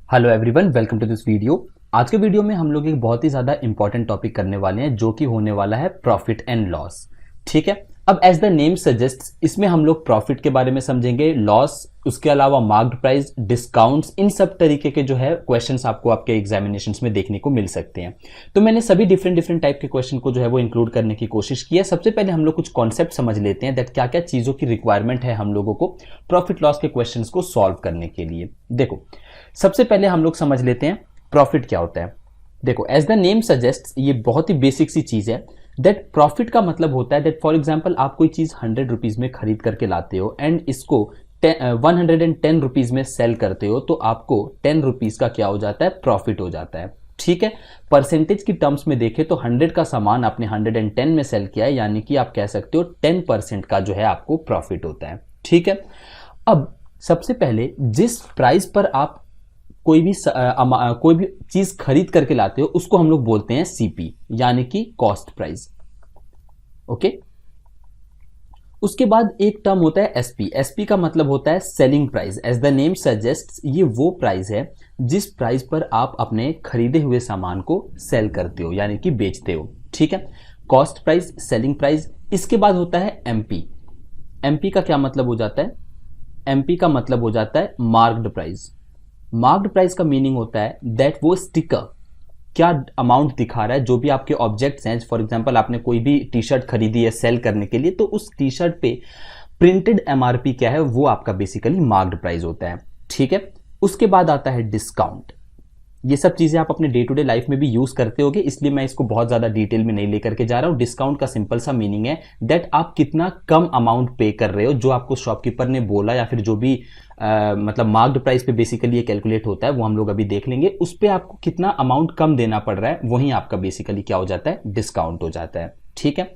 Hello everyone, welcome to this video. आज के video में हम लोग एक बहुत ही ज़्यादा इंपॉर्टेंट टॉपिक करने वाले हैं जो कि होने वाला है प्रॉफिट एंड लॉस। ठीक है, अब एज द नेम सजेस्ट्स इसमें हम लोग प्रॉफिट के बारे में समझेंगे, लॉस, उसके अलावा मार्क्ड प्राइस, डिस्काउंट्स, इन सब तरीके के जो है क्वेश्चंस आपको आपके एग्जामिनेशंस में देखने को मिल सकते हैं। तो मैंने सभी डिफरेंट डिफरेंट टाइप के क्वेश्चन को जो है वो इंक्लूड करने की कोशिश की है। सबसे पहले हम लोग कुछ कॉन्सेप्ट समझ लेते हैं दैट क्या क्या चीज़ों की रिक्वायरमेंट है हम लोगों को प्रॉफिट लॉस के क्वेश्चन को सॉल्व करने के लिए। देखो, सबसे पहले हम लोग समझ लेते हैं प्रॉफिट क्या होता है। देखो, एज द नेम सजेस्ट ये बहुत ही बेसिक सी चीज है दैट प्रॉफिट का मतलब होता है दैट फॉर एग्जाम्पल आप कोई चीज 100 रुपीज में खरीद करके लाते हो एंड इसको 110 रुपीज में सेल करते हो, तो आपको 10 रुपीज का क्या हो जाता है, प्रॉफिट हो जाता है। ठीक है, परसेंटेज की टर्म्स में देखें तो 100 का सामान आपने 110 में सेल किया है, यानी कि आप कह सकते हो 10% का जो है आपको प्रॉफिट होता है। ठीक है, अब सबसे पहले जिस प्राइस पर आप कोई भी चीज खरीद करके लाते हो उसको हम लोग बोलते हैं सीपी, यानी कि कॉस्ट प्राइस। ओके, उसके बाद एक टर्म होता है एसपी। एसपी का मतलब होता है selling price. As the name suggests ये वो प्राइस है जिस प्राइस पर आप अपने खरीदे हुए सामान को सेल करते हो, यानी कि बेचते हो। ठीक है, कॉस्ट प्राइस, सेलिंग प्राइस। इसके बाद होता है एमपी। एमपी का क्या मतलब हो जाता है, एमपी का मतलब हो जाता है मार्क्ड प्राइस। मार्क्ड प्राइस का मीनिंग होता है दैट वो स्टिकर क्या अमाउंट दिखा रहा है, जो भी आपके ऑब्जेक्ट्स हैं। फॉर एग्जांपल आपने कोई भी टी शर्ट खरीदी है सेल करने के लिए, तो उस टी शर्ट पे प्रिंटेड एमआरपी क्या है, वो आपका बेसिकली मार्क्ड प्राइस होता है। ठीक है, उसके बाद आता है डिस्काउंट। ये सब चीजें आप अपने डे टू डे लाइफ में भी यूज करते होगे, इसलिए मैं इसको बहुत ज्यादा डिटेल में नहीं लेकर के जा रहा हूं। डिस्काउंट का सिंपल सा मीनिंग है दैट आप कितना कम अमाउंट पे कर रहे हो, जो आपको शॉपकीपर ने बोला या फिर जो भी मतलब मार्क्ड प्राइस पे बेसिकली ये कैलकुलेट होता है, वो हम लोग अभी देख लेंगे। उस पर आपको कितना अमाउंट कम देना पड़ रहा है, वही आपका बेसिकली क्या हो जाता है, डिस्काउंट हो जाता है। ठीक है,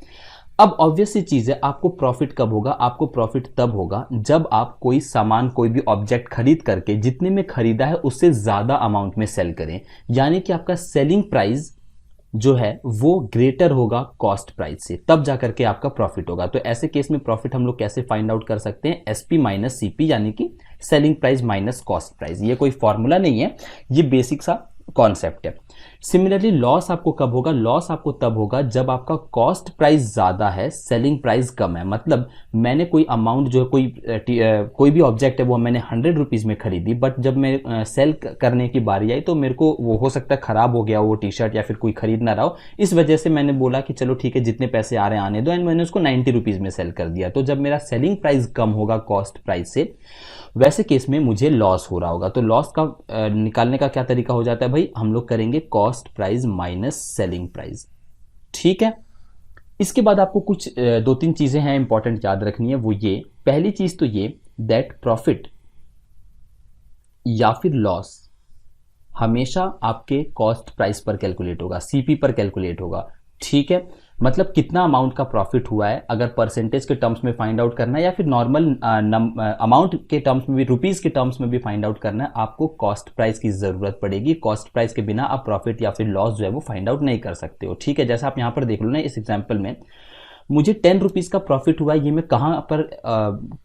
अब ऑब्वियस सी चीज है, आपको प्रॉफिट कब होगा, आपको प्रॉफिट तब होगा जब आप कोई सामान, कोई भी ऑब्जेक्ट खरीद करके जितने में खरीदा है उससे ज्यादा अमाउंट में सेल करें, यानी कि आपका सेलिंग प्राइस जो है वो ग्रेटर होगा कॉस्ट प्राइस से, तब जाकर के आपका प्रॉफिट होगा। तो ऐसे केस में प्रॉफिट हम लोग कैसे फाइंड आउट कर सकते हैं, एसपी माइनस सीपी, यानी कि selling price minus cost price. ये कोई फॉर्मूला नहीं है, ये बेसिक सा कॉन्सेप्ट है। सिमिलरली लॉस आपको कब होगा, लॉस आपको तब होगा जब आपका कॉस्ट प्राइस ज्यादा है, सेलिंग प्राइस कम है। मतलब मैंने कोई अमाउंट जो है कोई भी ऑब्जेक्ट है वो मैंने 100 रुपीज में खरीदी, बट जब मैं सेल करने की बारी आई तो मेरे को वो हो सकता है खराब हो गया वो टी शर्ट, या फिर कोई खरीद ना रहा हो। इस वजह से मैंने बोला कि चलो ठीक है, जितने पैसे आ रहे हैं आने दो, एंड मैंने उसको 90 रुपीज में सेल कर दिया। तो जब मेरा सेलिंग प्राइस कम होगा कॉस्ट प्राइस से, वैसे केस में मुझे लॉस हो रहा होगा। तो लॉस का निकालने का क्या तरीका हो जाता है भाई, हम लोग करेंगे cost price minus selling price. ठीक है, इसके बाद आपको कुछ दो तीन चीजें हैं इंपॉर्टेंट याद रखनी है। वो ये, पहली चीज तो ये दैट प्रॉफिट या फिर लॉस हमेशा आपके कॉस्ट प्राइस पर कैलकुलेट होगा, सीपी पर कैलकुलेट होगा। ठीक है, मतलब कितना अमाउंट का प्रॉफिट हुआ है, अगर परसेंटेज के टर्म्स में फाइंड आउट करना है या फिर नॉर्मल अमाउंट के टर्म्स में भी, रुपीज के टर्म्स में भी फाइंड आउट करना है, आपको कॉस्ट प्राइस की जरूरत पड़ेगी। कॉस्ट प्राइस के बिना आप प्रॉफिट या फिर लॉस जो है वो फाइंड आउट नहीं कर सकते हो। ठीक है, जैसा आप यहां पर देख लो ना, इस एग्जाम्पल में मुझे 10 रुपीज का प्रॉफिट हुआ है, ये मैं कहां पर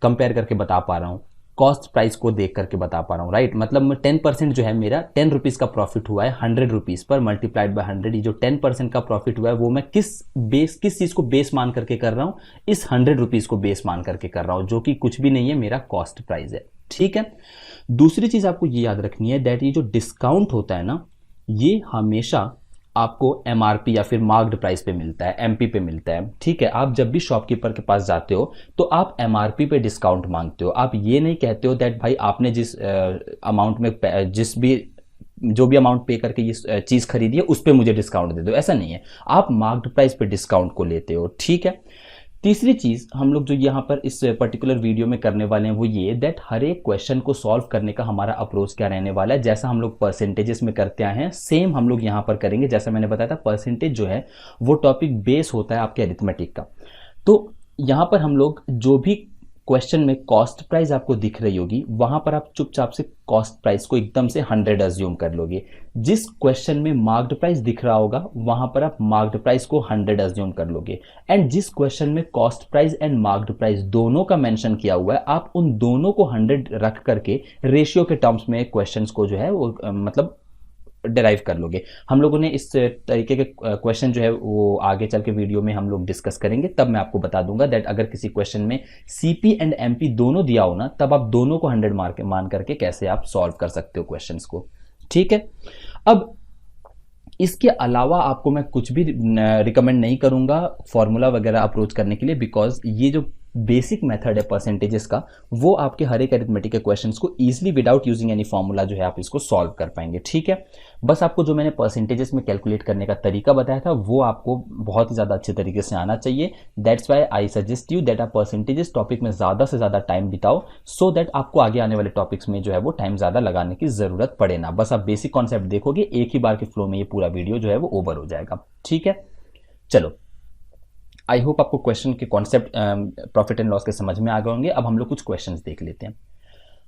कंपेयर करके बता पा रहा हूं, कॉस्ट प्राइस को देख करके बता पा रहा हूं, राइट। मतलब मैं 10% जो है मेरा 10 रुपीज का प्रॉफिट हुआ है 100 रुपीज पर, मल्टीप्लाइड बाय 100। ये जो 10% का प्रॉफिट हुआ है वो मैं किस चीज को बेस मान करके कर रहा हूं, इस 100 रुपीज को बेस मान करके कर रहा हूं, जो कि कुछ भी नहीं है, मेरा कॉस्ट प्राइस है। ठीक है, दूसरी चीज आपको ये याद रखनी है दैट ये जो डिस्काउंट होता है ना, ये हमेशा आपको एमआरपी या फिर मार्क्ड प्राइस पे मिलता है, एमपी पे मिलता है। ठीक है, आप जब भी शॉपकीपर के पास जाते हो तो आप एमआरपी पे डिस्काउंट मांगते हो। आप ये नहीं कहते हो दैट भाई आपने जिस अमाउंट में जो भी अमाउंट पे करके ये चीज खरीदी है उस पे मुझे डिस्काउंट दे दो, ऐसा नहीं है। आप मार्क्ड प्राइस पे डिस्काउंट को लेते हो। ठीक है, तीसरी चीज हम लोग जो यहाँ पर इस पर्टिकुलर वीडियो में करने वाले हैं वो ये दैट हर एक क्वेश्चन को सॉल्व करने का हमारा अप्रोच क्या रहने वाला है। जैसा हम लोग परसेंटेजेस में करते आए हैं, सेम हम लोग यहाँ पर करेंगे। जैसा मैंने बताया था, परसेंटेज जो है वो टॉपिक बेस होता है आपके अरिथमेटिक का। तो यहाँ पर हम लोग जो भी क्वेश्चन में कॉस्ट प्राइस आपको दिख रही होगी, वहां पर आप चुपचाप से कॉस्ट प्राइस को एकदम से 100 अज्यूम कर लोगे। जिस क्वेश्चन में मार्क्ड प्राइस दिख रहा होगा वहां पर आप मार्क्ड प्राइस को 100 अज्यूम कर लोगे। एंड जिस क्वेश्चन में cost price and marked price दोनों का मेंशन किया हुआ है, आप उन दोनों को 100 रख करके रेशियो के टर्म्स में क्वेश्चंस को जो है वो मतलब डिराइव कर लोगे। हम लोगों ने इस तरीके के क्वेश्चन जो है वो आगे चल के वीडियो में हम लोग डिस्कस करेंगे, तब मैं आपको बता दूंगा दैट अगर किसी क्वेश्चन में सीपी एंड एमपी दोनों दिया हो ना, तब आप दोनों को 100 मार्क मान करके कैसे आप सॉल्व कर सकते हो क्वेश्चंस को। ठीक है, अब इसके अलावा आपको मैं कुछ भी रिकमेंड नहीं करूंगा फॉर्मूला वगैरह अप्रोच करने के लिए, बिकॉज ये जो बेसिक मेथड है परसेंटेजेस का, वो आपके हर एक अरिथमेटिक के क्वेश्चंस को easily without using any formula जो है आप इसको सॉल्व कर पाएंगे। ठीक है, बस आपको जो मैंने परसेंटेजेस में कैलकुलेट करने का तरीका बताया था वो आपको बहुत ही ज़्यादा अच्छे तरीके से आना चाहिए। That's why I suggest you that आप परसेंटेजेस टॉपिक में ज़्यादा से ज़्यादा टाइम बिताओ, सो दैट आपको आगे आने वाले टॉपिक्स में जो है वो टाइम ज़्यादा लगाने की ज़रूरत पड़े ना। बस आप बेसिक कॉन्सेप्ट देखोगे, एक ही बार के फ्लो में ये पूरा वीडियो जो है वो ओवर हो जाएगा। ठीक है, चलो आई होप आपको क्वेश्चन के कॉन्सेप्ट प्रॉफिट एंड लॉस के समझ में आ गए होंगे। अब हम लोग कुछ क्वेश्चंस देख लेते हैं।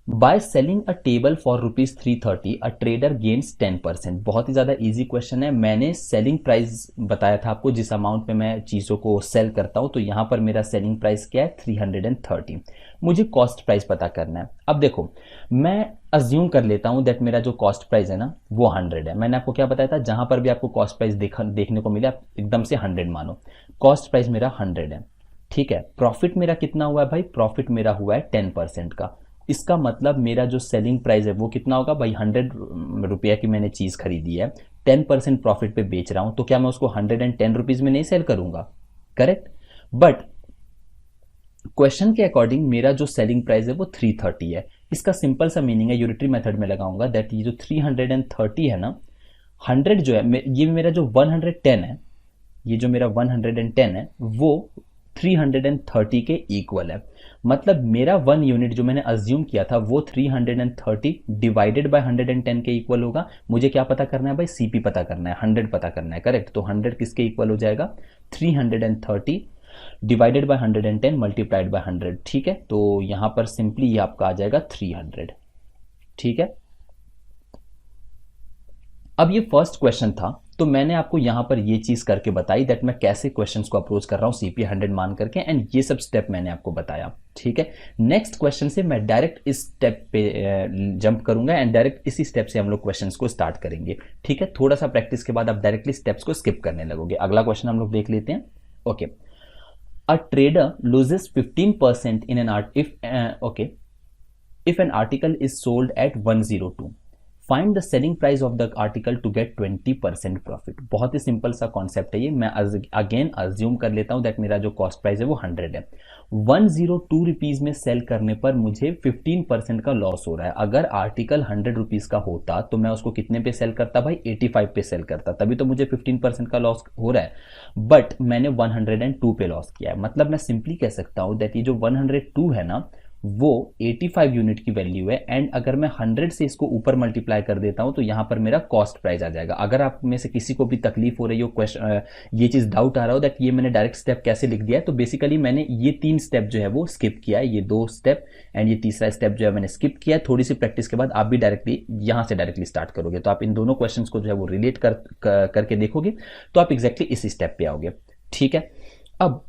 By selling a table for ₹330 a trader gains 10%। बहुत ही ज़्यादा इजी क्वेश्चन है। मैंने सेलिंग प्राइस बताया था आपको, जिस अमाउंट में मैं चीज़ों को सेल करता हूँ, तो यहाँ पर मेरा सेलिंग प्राइस क्या है 330। मुझे कॉस्ट प्राइस पता करना है। अब देखो, मैं अज्यूम कर लेता हूँ दैट मेरा जो कॉस्ट प्राइस है ना वो 100 है। मैंने आपको क्या बताया था, जहाँ पर भी आपको कॉस्ट प्राइस देखने को मिले आप एकदम से 100 मानो। कॉस्ट प्राइस मेरा 100 है। ठीक है, प्रॉफिट मेरा कितना हुआ है भाई, प्रॉफिट मेरा हुआ है 10% का। इसका मतलब मेरा जो सेलिंग प्राइस है वो कितना होगा भाई, 100 रुपया की मैंने चीज़ खरीदी है, 10% प्रॉफिट पे बेच रहा हूं, तो क्या मैं उसको 110 रुपीज़ में नहीं सेल करूंगा? करेक्ट। बट क्वेश्चन के अकॉर्डिंग मेरा जो सेलिंग प्राइस है वो 330 है। इसका सिंपल सा मीनिंग है, यूनिटरी मेथड में लगाऊंगा दैट ये जो 330 है ना, 100 जो है ये मेरा जो 110 है, ये जो मेरा 110 है वो 330 के इक्वल है। मतलब मेरा 1 यूनिट जो मैंने अज्यूम किया था वो 330 डिवाइडेड बाय 110 के इक्वल होगा। मुझे क्या पता करना है भाई, सीपी पता करना है, 100 पता करना है। करेक्ट, तो 100 किसके इक्वल हो जाएगा, 330 डिवाइडेड बाय 110 मल्टीप्लाइड बाय 100। ठीक है, तो यहां पर सिंपली ये आपका आ जाएगा 300। ठीक है, अब ये फर्स्ट क्वेश्चन था, तो मैंने आपको यहां पर ये चीज करके बताई दैट मैं कैसे क्वेश्चंस को अप्रोच कर रहा हूं सीपी 100 मान करके, एंड ये सब स्टेप मैंने आपको बताया। ठीक है, नेक्स्ट क्वेश्चन से मैं डायरेक्ट इस स्टेप पे जंप करूंगा एंड डायरेक्ट इसी स्टेप से हम लोग क्वेश्चंस को स्टार्ट करेंगे। ठीक है, थोड़ा सा प्रैक्टिस के बाद आप डायरेक्टली स्टेप्स को स्किप करने लगोगे। अगला क्वेश्चन हम लोग देख लेते हैं। Okay, a trader loses 15% in an art if an article is sold at 102, find the selling price of the article to get 20% profit. बहुत ही सिंपल सा कॉन्सेप्ट है ये। मैं अगेन अज्यूम कर लेता हूं दैट मेरा जो कॉस्ट प्राइस है वो 100 है। 102 रुपीज में सेल करने पर मुझे 15% का लॉस हो रहा है। अगर आर्टिकल 100 रुपीज का होता तो मैं उसको कितने पे सेल करता भाई, 85 पे सेल करता, तभी तो मुझे 15% का लॉस हो रहा है। बट मैंने 102 पे लॉस किया है। मतलब मैं सिंपली कह सकता हूं दैट ये जो 102 है ना वो 85 यूनिट की वैल्यू है, एंड अगर मैं 100 से इसको ऊपर मल्टीप्लाई कर देता हूं तो यहां पर मेरा कॉस्ट प्राइस आ जाएगा। अगर आप में से किसी को भी तकलीफ हो रही हो, क्वेश्चन ये चीज डाउट आ रहा हो दैट ये मैंने डायरेक्ट स्टेप कैसे लिख दिया है, तो बेसिकली मैंने ये 3 स्टेप जो है वो स्किप किया है, ये 2 स्टेप एंड ये तीसरा स्टेप जो है मैंने स्किप किया है। थोड़ी सी प्रैक्टिस के बाद आप भी डायरेक्टली यहां से डायरेक्टली स्टार्ट करोगे, तो आप इन दोनों क्वेश्चन को जो है वो रिलेट करके देखोगे तो आप एग्जैक्टली इसी स्टेप पे आओगे। ठीक है, अब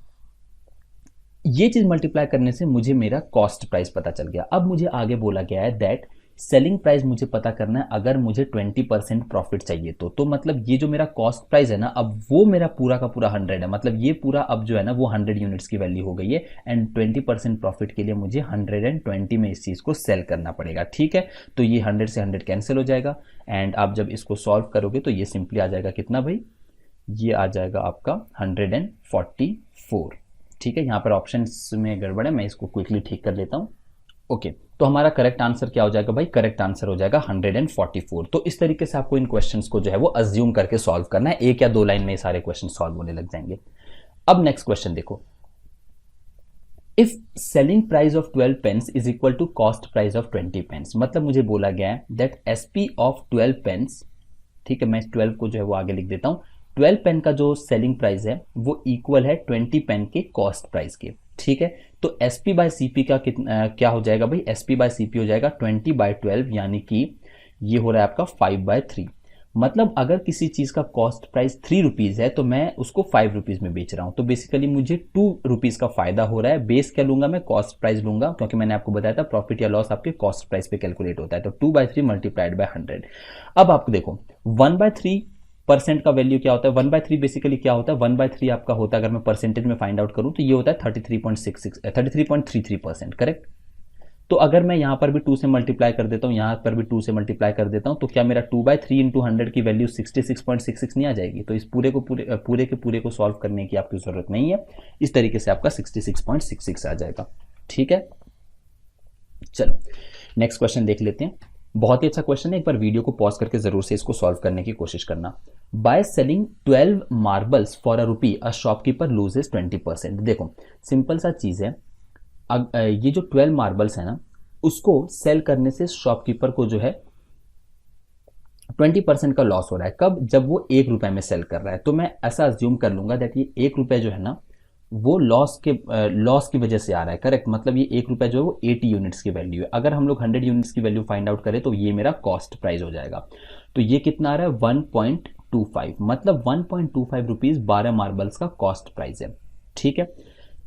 ये चीज मल्टीप्लाई करने से मुझे मेरा कॉस्ट प्राइस पता चल गया। अब मुझे आगे बोला गया है दैट सेलिंग प्राइस मुझे पता करना है अगर मुझे 20% प्रॉफिट चाहिए तो मतलब ये जो मेरा कॉस्ट प्राइस है ना, अब वो मेरा पूरा का पूरा 100 है। मतलब ये पूरा अब जो है ना वो 100 यूनिट्स की वैल्यू हो गई है, एंड 20% प्रॉफिट के लिए मुझे 120 में इस चीज को सेल करना पड़ेगा। ठीक है, तो ये 100 से 100 कैंसिल हो जाएगा, एंड आप जब इसको सॉल्व करोगे तो ये सिंपली आ जाएगा कितना भाई, ये आ जाएगा आपका 144। ठीक है, यहाँ पर ऑप्शंस में गड़बड़ है, मैं इसको क्विकली ठीक कर लेता हूँ। ओके, तो हमारा करेक्ट आंसर क्या हो जाएगा भाई, करेक्ट आंसर हो जाएगा 144। तो इस तरीके से आपको इन क्वेश्चंस को जो है वो अज्यूम करके सॉल्व करना है। 1 या 2 लाइन में सारे क्वेश्चन सॉल्व होने लग जाएंगे। अब नेक्स्ट क्वेश्चन देखो, if selling price of 12 pens is equal to cost price of 20 pens. मतलब मुझे बोला गया है दैट एसपी ऑफ 12 पेंस, ठीक है मैं इस 12 को जो है वो आगे लिख देता हूं, 12 पेन का जो सेलिंग प्राइस है वो इक्वल है 20 पेन के कॉस्ट प्राइस के। ठीक है, तो SP बाय CP का कितना क्या हो जाएगा भाई, SP बाय CP हो जाएगा 20/12, यानी कि ये हो रहा है आपका 5/3। मतलब अगर किसी चीज का कॉस्ट प्राइस 3 रुपीज है तो मैं उसको 5 रुपीज में बेच रहा हूं, तो बेसिकली मुझे 2 रुपीज का फायदा हो रहा है। बेस क्या लूंगा मैं, कॉस्ट प्राइस लूंगा, क्योंकि मैंने आपको बताया था प्रॉफिट या लॉस आपके कॉस्ट प्राइस पे कैलकुलेट होता है। तो 2/3 मल्टीप्लाइड बाय 100। अब आपको देखो 1/3% का वैल्यू क्या होता है, 1/3 बेसिकली क्या होता है, 1/3 आपका होता है, अगर मैं परसेंटेज में फाइंड आउट करूं तो ये होता है 33.33%, करेक्ट। तो अगर मैं यहां पर भी 2 से मल्टीप्लाई कर देता हूं, यहां पर भी 2 से मल्टीप्लाई कर देता हूं, तो क्या मेरा 2/3 इंटू 100 की वैल्यू 66.66 नहीं आ जाएगी। तो इस पूरे को सॉल्व करने की आपकी जरूरत नहीं है, इस तरीके से आपका 66.66 आ जाएगा। ठीक है, चलो नेक्स्ट क्वेश्चन देख लेते हैं। बहुत ही अच्छा क्वेश्चन है, एक बार वीडियो को पॉज करके जरूर से इसको सॉल्व करने की कोशिश करना। By selling 12 marbles for a rupee a shopkeeper loses 20%। देखो सिंपल सा चीज है, ये जो 12 मार्बल्स है ना, उसको सेल करने से शॉपकीपर को जो है 20% का लॉस हो रहा है। कब, जब वो 1 रुपए में सेल कर रहा है। तो मैं ऐसा अज्यूम कर लूंगा दैट ये 1 रुपए जो है ना वो लॉस की वजह से आ रहा है, करेक्ट। मतलब ये 1 रुपए जो है वो 80 यूनिट्स की वैल्यू है। अगर हम लोग 100 यूनिट्स की वैल्यू फाइंड आउट करें तो ये मेरा कॉस्ट प्राइस हो जाएगा। तो ये कितना आ रहा है 1.25, मतलब 1.25 रुपीज 12 मार्बल्स का कॉस्ट प्राइस है। ठीक है,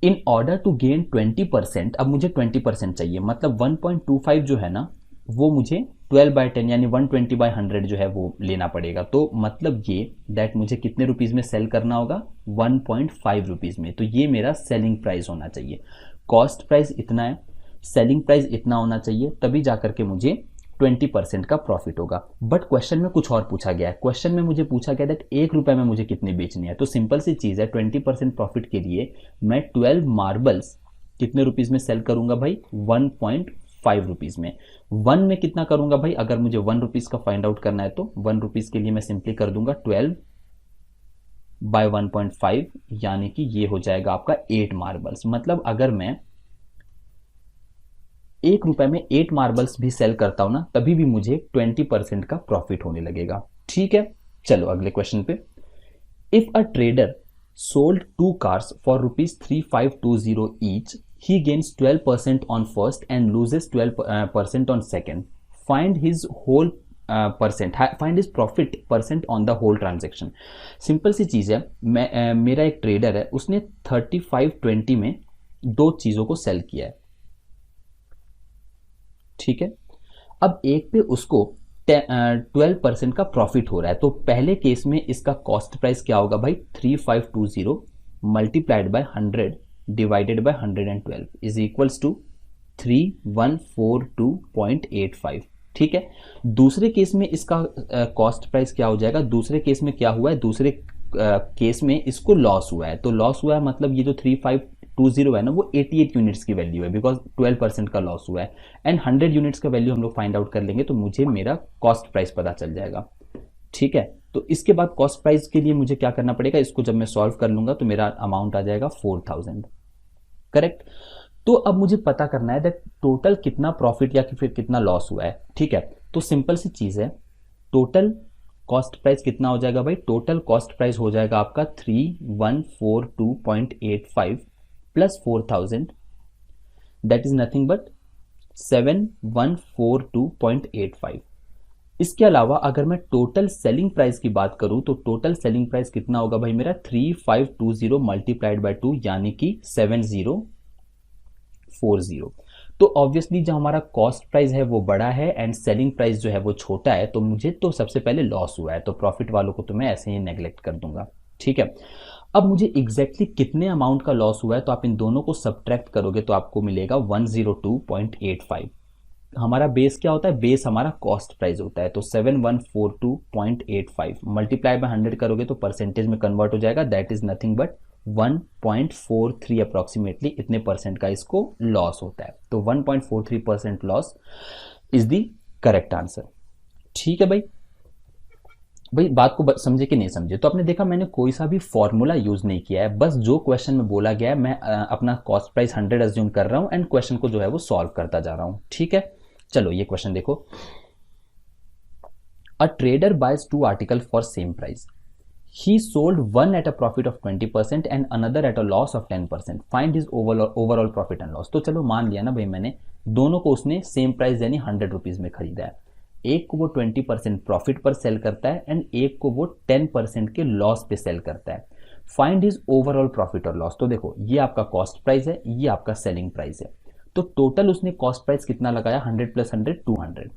इन ऑर्डर टू गेन 20%, अब मुझे 20% चाहिए, मतलब 1.25 जो है ना वो मुझे 12/10 यानी 120/100 जो है वो लेना पड़ेगा। तो मतलब ये दैट मुझे कितने रुपीज में सेल करना होगा, 1.5 रुपीज में। तो ये मेरा सेलिंग प्राइस होना चाहिए। कॉस्ट प्राइस इतना है, सेलिंग प्राइस इतना होना चाहिए, तभी जाकर के मुझे 20% का प्रॉफिट होगा। बट क्वेश्चन में कुछ और पूछा गया है। क्वेश्चन में मुझे पूछा गया दैट 1 रुपए में मुझे कितनी बेचनी है। तो सिंपल सी चीज है, 20% प्रॉफिट के लिए मैं 12 मार्बल्स कितने रुपीज में सेल करूंगा भाई, 1.5 रुपीज में। 1 में कितना करूंगा भाई, अगर मुझे 1 रुपीज का फाइंड आउट करना है तो 1 रुपीज के लिए मैं सिंपली कर दूंगा 12/1.5, यानी कि ये हो जाएगा आपका 8 मार्बल्स। मतलब अगर मैं 1 रुपए में 8 मार्बल्स भी सेल करता हूं ना, तभी भी मुझे 20% का प्रॉफिट होने लगेगा। ठीक है, चलो अगले क्वेश्चन पे। If a trader sold 2 cars for ₹3520 each, he gains 12% on first and loses 12% on second. Find his whole find his profit percent on the whole transaction. Simple सी चीज है, मेरा एक ट्रेडर है, उसने 3520 में 2 चीजों को सेल किया है। ठीक है, अब एक पे उसको 12% का प्रॉफिट हो रहा है। तो पहले केस में इसका कॉस्ट प्राइस क्या होगा भाई, 3520 multiplied by 100 divided by 112 is equals to 3142.85। ठीक है, दूसरे केस में इसका कॉस्ट प्राइस क्या हो जाएगा, दूसरे केस में क्या हुआ है, दूसरे केस में इसको लॉस हुआ है। तो लॉस हुआ है मतलब ये जो 3520 है ना वो 88 यूनिट्स की वैल्यू है, बिकॉज 12% का लॉस हुआ है। एंड 100 यूनिट्स का वैल्यू हम लोग फाइंड आउट कर लेंगे तो मुझे मेरा कॉस्ट प्राइस पता चल जाएगा। ठीक है, तो इसके बाद कॉस्ट प्राइस के लिए मुझे क्या करना पड़ेगा, इसको जब मैं सॉल्व कर लूंगा तो मेरा अमाउंट आ जाएगा 4000, करेक्ट। तो अब मुझे पता करना है दैट टोटल कितना प्रॉफिट या फिर कितना लॉस हुआ है। ठीक है, तो सिंपल सी चीज है, टोटल कॉस्ट प्राइस कितना हो जाएगा भाई, टोटल कॉस्ट प्राइस हो जाएगा आपका 3142.85 plus 4000, that is nothing but 7142.85। इसके अलावा अगर मैं टोटल सेलिंग प्राइस की बात करूं तो टोटल सेलिंग प्राइस कितना होगा भाई मेरा, 3520 मल्टीप्लाइड बाय 2 यानी कि 7040। तो ऑब्वियसली जो हमारा कॉस्ट प्राइस है वो बड़ा है एंड सेलिंग प्राइस जो है वो छोटा है, तो मुझे तो सबसे पहले लॉस हुआ है, तो प्रॉफिट वालों को तो मैं ऐसे ही नेग्लेक्ट कर दूंगा। ठीक है, अब मुझे एग्जैक्टली कितने अमाउंट का लॉस हुआ है, तो आप इन दोनों को सब्ट्रैक्ट करोगे तो आपको मिलेगा 102.85। हमारा बेस क्या होता है, बेस हमारा कॉस्ट प्राइस होता है। तो 7142.85 मल्टीप्लाई बाय 100 करोगे तो परसेंटेज में कन्वर्ट हो जाएगा, that is nothing but 1.43 approximately, इतने परसेंट का इसको लॉस होता है। तो 1.43% loss is the correct answer. ठीक है भाई, बात को समझे कि नहीं समझे। तो आपने देखा मैंने कोई सा भी फॉर्मूला यूज नहीं किया है, बस जो क्वेश्चन में बोला गया है मैं अपना कॉस्ट प्राइस 100 अज्यूम कर रहा हूं एंड क्वेश्चन को जो है वो सॉल्व करता जा रहा हूं। ठीक है, चलो ये क्वेश्चन देखो। A trader buys 2 article for same price, he sold one at a profit of 20% and another at a loss of 10%, find his overall profit and loss. तो चलो मान लिया ना भाई, मैंने दोनों को उसने सेम प्राइस यानी 100 रुपीज में खरीदा है। एक को वो 20% प्रॉफिट पर सेल करता है एंड एक को वो 10% के लॉस पे सेल करता है। फाइंड हिज ओवरऑल प्रॉफिट और लॉस। तो देखो ये आपका कॉस्ट प्राइस है, ये आपका सेलिंग प्राइस है। तो टोटल उसने कॉस्ट प्राइस कितना लगाया, 100 प्लस 100 200।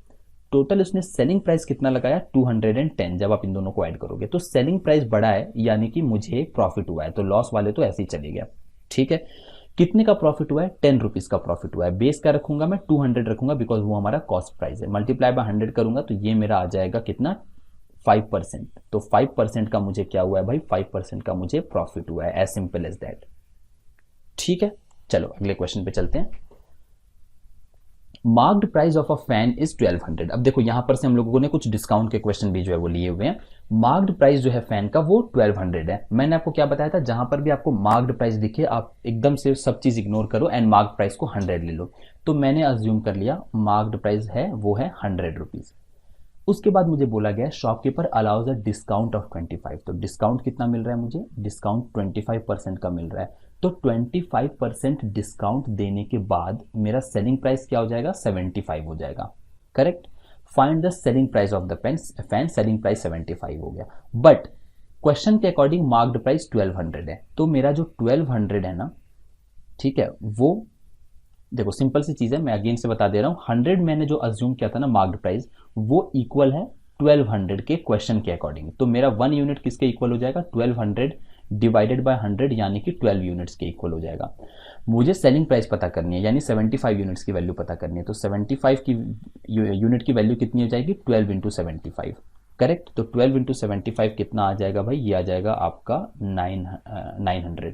टोटल उसने सेलिंग प्राइस कितना लगाया, 210। जब आप इन दोनों को ऐड करोगे तो सेलिंग प्राइस बढ़ा है, यानी कि मुझे प्रॉफिट हुआ है। तो लॉस वाले तो ऐसे ही चले गया। ठीक है, कितने का प्रॉफिट हुआ है, 10 रुपीज का प्रॉफिट हुआ है। बेस का रखूंगा मैं 200 रखूंगा, बिकॉज वो हमारा कॉस्ट प्राइस है। मल्टीप्लाई बाय 100 करूंगा तो ये मेरा आ जाएगा कितना, 5%। तो 5% का मुझे क्या हुआ है भाई, 5% का मुझे प्रॉफिट हुआ है। As simple as that. ठीक है, चलो अगले क्वेश्चन पे चलते हैं। Marked price of a fan is 1200। अब देखो यहां पर से हम लोगों ने कुछ डिस्काउंट के क्वेश्चन भी जो है वो लिए हुए हैं। मार्क्ड प्राइस जो है फैन का वो 1200 है। मैंने आपको क्या बताया था, जहां पर भी आपको मार्क्ड प्राइस दिखे आप एकदम से सब चीज इग्नोर करो एंड मार्क्ड प्राइस को 100 ले लो। तो मैंने अज्यूम कर लिया मार्क्ड प्राइस है वो है 100 रुपीज। उसके बाद मुझे बोला गया shopkeeper allows a discount of 25। तो डिस्काउंट कितना मिल रहा है मुझे, डिस्काउंट 25% का मिल रहा है। तो 25% डिस्काउंट देने के बाद मेरा सेलिंग प्राइस क्या हो जाएगा, 75 हो जाएगा। Correct. Find the selling price of the fan. Selling price 75 हो गया, बट क्वेश्चन के अकॉर्डिंग मार्क्ड प्राइस 1200 है। तो मेरा जो 1200 है ना, ठीक है, वो देखो सिंपल सी चीज है, मैं अगेन से बता दे रहा हूं। 100 मैंने जो अज्यूम किया था ना मार्क्ड प्राइस, वो इक्वल है 1200 के क्वेश्चन के अकॉर्डिंग। तो मेरा 1 यूनिट किसके इक्वल हो जाएगा, 1200 डिवाइडेड बाय 100 यानी कि 12 यूनिट्स के इक्वल हो जाएगा। मुझे सेलिंग प्राइस पता करनी है यानी 75 यूनिट्स की वैल्यू पता करनी है। तो 75 की यूनिट की वैल्यू कितनी हो जाएगी, 12 इंटू 75। करेक्ट। तो 12 इंटू 75 कितना आ जाएगा भाई, ये आ जाएगा आपका 900।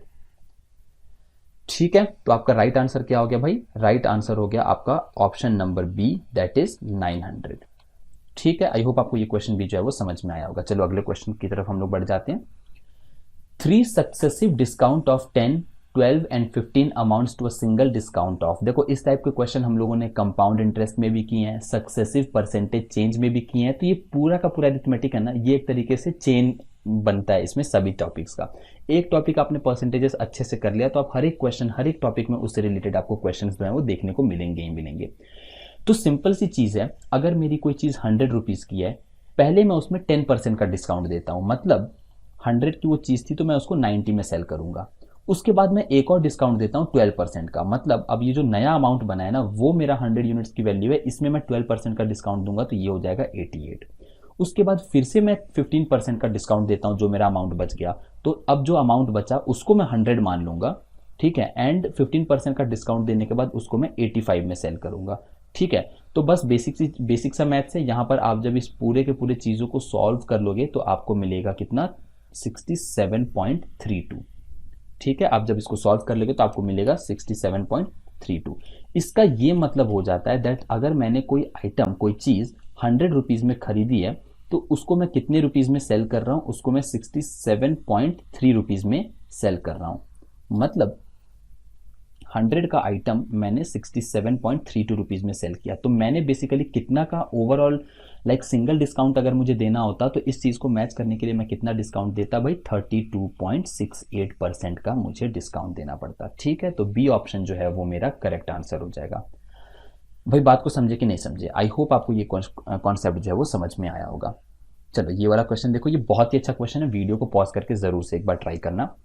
ठीक है, तो आपका राइट आंसर क्या हो गया भाई, राइट आंसर हो गया आपका option number B, that is 900। ठीक है, आई होप आपको ये क्वेश्चन भी जो है वो समझ में आया होगा। चलो अगले क्वेश्चन की तरफ हम लोग बढ़ जाते हैं। 3 successive discount of 10, 12 and 15 amounts to a single discount of. देखो इस टाइप के क्वेश्चन हम लोगों ने कंपाउंड इंटरेस्ट में भी किए हैं, सक्सेसिव परसेंटेज चेंज में भी किए हैं। तो ये पूरा का पूरा अरिथमेटिक है ना, ये एक तरीके से चेन बनता है इसमें सभी टॉपिक्स का। एक टॉपिक आपने परसेंटेजेस अच्छे से कर लिया तो आप हर एक क्वेश्चन हर एक टॉपिक में उससे रिलेटेड आपको क्वेश्चन जो है वो देखने को मिलेंगे ही मिलेंगे। तो सिंपल सी चीज है, अगर मेरी कोई चीज 100 रुपीज की है, पहले मैं उसमें 10% का डिस्काउंट देता हूं। मतलब 100 की वो चीज थी तो मैं उसको 90 में सेल करूंगा। उसके बाद मैं एक और डिस्काउंट देता हूं 12% का। मतलब अब ये जो नया अमाउंट बना है ना, वो मेरा 100 यूनिट्स की वैल्यू है, इसमें मैं 12% का डिस्काउंट दूंगा तो ये हो जाएगा 88। उसके बाद फिर से मैं 15% का डिस्काउंट देता हूं, जो मेरा अमाउंट बच गया। तो अब जो अमाउंट बचा उसको मैं 100 मान लूंगा, ठीक है, एंड 15% का डिस्काउंट देने के बाद उसको मैं 85 में सेल करूंगा। ठीक है, तो बस बेसिक सा मैथ्स है। यहां पर आप जब इस पूरे के पूरे चीजों को सॉल्व कर लोगे तो आपको मिलेगा कितना, 67.32। ठीक है, आप जब इसको सॉल्व कर लोगे तो आपको मिलेगा 67.32। इसका ये मतलब हो जाता है दैट अगर मैंने कोई आइटम कोई चीज 100 रुपीज में खरीदी है तो उसको मैं कितने रुपीज में सेल कर रहा हूं, उसको मैं 67.3 रुपीज में सेल कर रहा हूं। मतलब 100 का आइटम मैंने 67.32 रुपीज में सेल किया। तो मैंने बेसिकली कितना का ओवरऑल लाइक सिंगल डिस्काउंट अगर मुझे देना होता तो इस चीज को मैच करने के लिए मैं कितना डिस्काउंट देता भाई, 32.68% का मुझे डिस्काउंट देना पड़ता। ठीक है, तो बी ऑप्शन जो है वो मेरा करेक्ट आंसर हो जाएगा। भाई बात को समझे कि नहीं समझे, आई होप आपको ये कॉन्सेप्ट जो है वो समझ में आया होगा। चलो ये वाला क्वेश्चन देखो, ये बहुत ही अच्छा क्वेश्चन है, वीडियो को पॉज करके जरूर से एक बार ट्राई करना।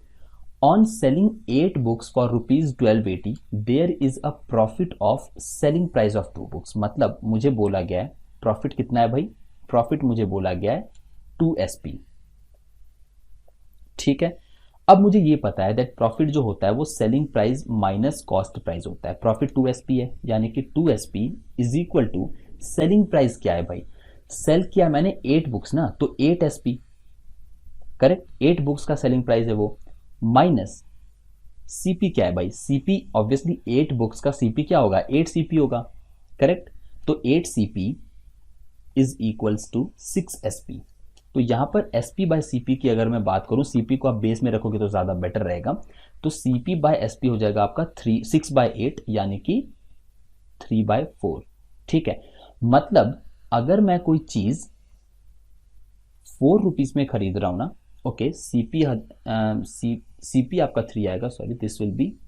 On selling 8 books for rupees 1280, there is a profit of selling price of 2 books। मतलब मुझे बोला गया है प्रॉफिट कितना है भाई, प्रॉफिट मुझे बोला गया है 2SP। ठीक है, अब मुझे ये पता है दैट प्रॉफिट जो होता है वो selling price minus cost price होता है। प्रॉफिट 2SP है, यानी कि 2SP is equal to selling price क्या है भाई, सेल किया मैंने 8 बुक्स ना, तो 8SP। करेक्ट, 8 बुक्स का सेलिंग प्राइस है वो, माइनस सीपी क्या है भाई, सीपी ऑब्वियसली 8 बुक्स का सीपी क्या होगा, 8CP होगा। करेक्ट, तो 8CP is equals to 6SP। तो यहां पर SP बाय CP की अगर मैं बात करूं, CP को आप बेस में रखोगे तो ज्यादा बेटर रहेगा। तो CP बाय SP हो जाएगा आपका 6/8 यानी कि 3/4। ठीक है, मतलब अगर मैं कोई चीज 4 रुपीज में खरीद रहा हूं ना, ओके, सीपी आपका 3 आएगा, sorry this will be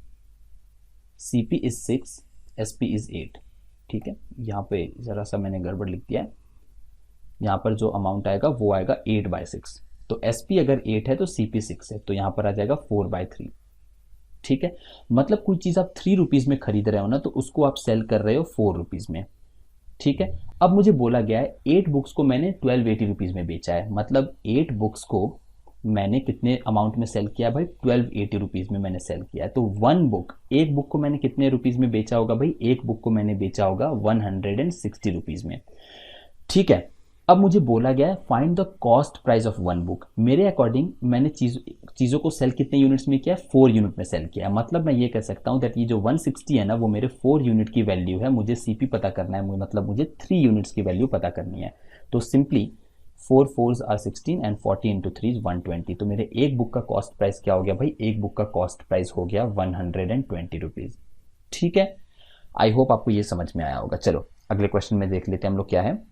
CP is 6, SP is 8। ठीक है, यहाँ पे ज़रा सा मैंने गड़बड़ लिख दिया है, यहाँ पर जो अमाउंट आएगा वो आएगा 8/6। तो एसपी अगर 8 है तो सीपी 6 है, तो यहाँ पर आ जाएगा 4/3। ठीक है, मतलब कोई चीज़ आप 3 रुपीज़ में खरीद रहे हो ना, तो उसको आप सेल कर रहे हो 4 रुपीज़ में। ठीक है, अब मुझे बोला गया है 8 बुक्स को मैंने 1280 रुपीज़ में बेचा है, मतलब 8 बुक्स को मैंने कितने अमाउंट में सेल किया भाई, 1280 रुपीज़ में मैंने सेल किया है। तो एक बुक को मैंने कितने रुपीज़ में बेचा होगा भाई, एक बुक को मैंने बेचा होगा 160 रुपीज़ में। ठीक है, अब मुझे बोला गया है find the cost price of one book. मेरे अकॉर्डिंग मैंने चीज़ों को सेल कितने यूनिट्स में किया है, 4 यूनिट में सेल किया है। मतलब मैं ये कह सकता हूँ दैट ये जो 160 है ना, वो मेरे 4 यूनिट की वैल्यू है। मुझे सीपी पता करना है, मतलब मुझे 3 यूनिट्स की वैल्यू पता करनी है। तो simply 4 4s are 16 and 40 into 3 is 120। तो मेरे एक बुक का कॉस्ट प्राइस क्या हो गया भाई, एक बुक का कॉस्ट प्राइस हो गया 120 रुपीज़। ठीक है, आई होप आपको ये समझ में आया होगा। चलो अगले क्वेश्चन में देख लेते हैं हम लोग क्या है।